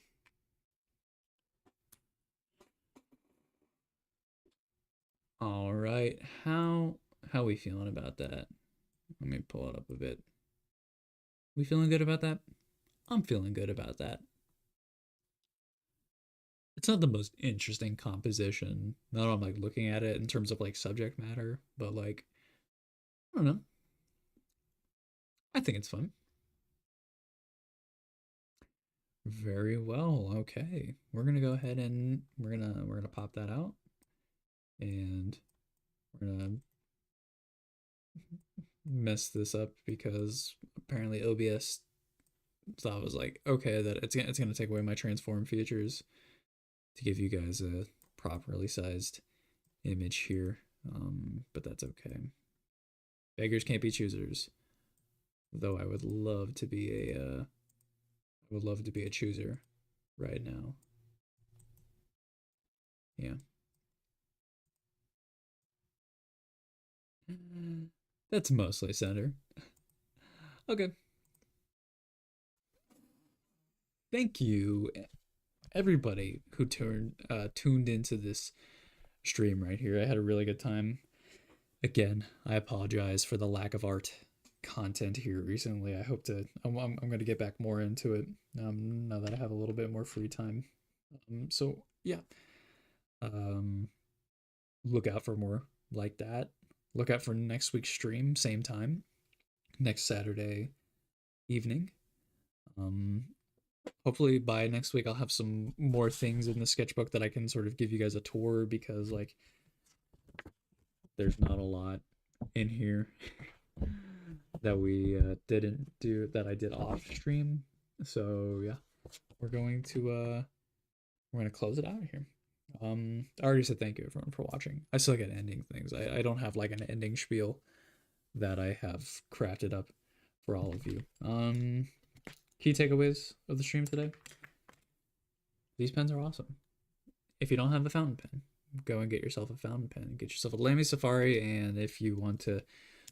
All right. How we feeling about that? Let me pull it up a bit. We feeling good about that? I'm feeling good about that. It's not the most interesting composition. Now I'm like looking at it in terms of like subject matter, but like I don't know. I think it's fun. Very well. Okay. We're gonna go ahead and we're gonna pop that out, and we're gonna mess this up because apparently OBS thought it was like okay that it's gonna take away my transform features to give you guys a properly sized image here. But that's okay. Beggars can't be choosers. Though I would love to be I would love to be a chooser right now. Yeah. That's mostly center. Okay. Thank you everybody who tuned into this stream right here. I had a really good time. Again, I apologize for the lack of art content here recently. I hope to I'm going to get back more into it now that I have a little bit more free time. So yeah. Um look out for more like that. Look out for next week's stream, same time, next Saturday evening. Um, hopefully by next week I'll have some more things in the sketchbook that I can sort of give you guys a tour because like there's not a lot in here. that we didn't do, that I did off stream. So yeah, we're going to close it out here. I already said thank you everyone for watching. I still get ending things. I don't have like an ending spiel that I have crafted up for all of you. Key takeaways of the stream today. These pens are awesome. If you don't have a fountain pen, go and get yourself a fountain pen. Get yourself a Lamy Safari, and if you want to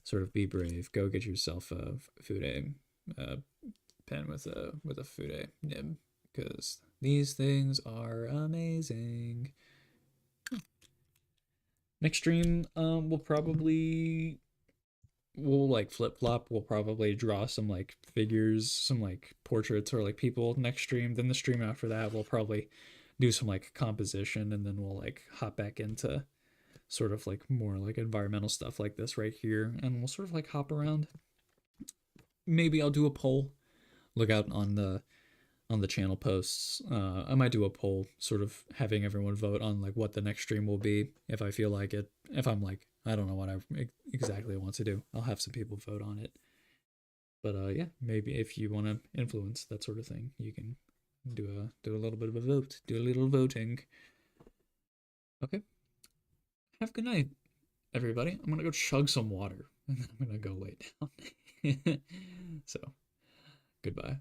sort of be brave, go get yourself a Fude pen with a Fude nib, because these things are amazing. Next stream, we'll like flip flop. We'll probably draw some like figures, some like portraits or like people next stream. Then the stream after that, we'll probably do some like composition, and then we'll like hop back into sort of like more like environmental stuff like this right here, and we'll sort of like hop around. Maybe I'll do a poll. Look out on the channel posts. I might do a poll, sort of having everyone vote on like what the next stream will be. If I feel like it, if I'm like, I don't know what I exactly want to do, I'll have some people vote on it. But yeah, maybe if you want to influence that sort of thing, you can do a little bit of a vote, do a little voting. Okay. Have a good night, everybody. I'm gonna go chug some water, and then I'm gonna go lay down. So, goodbye.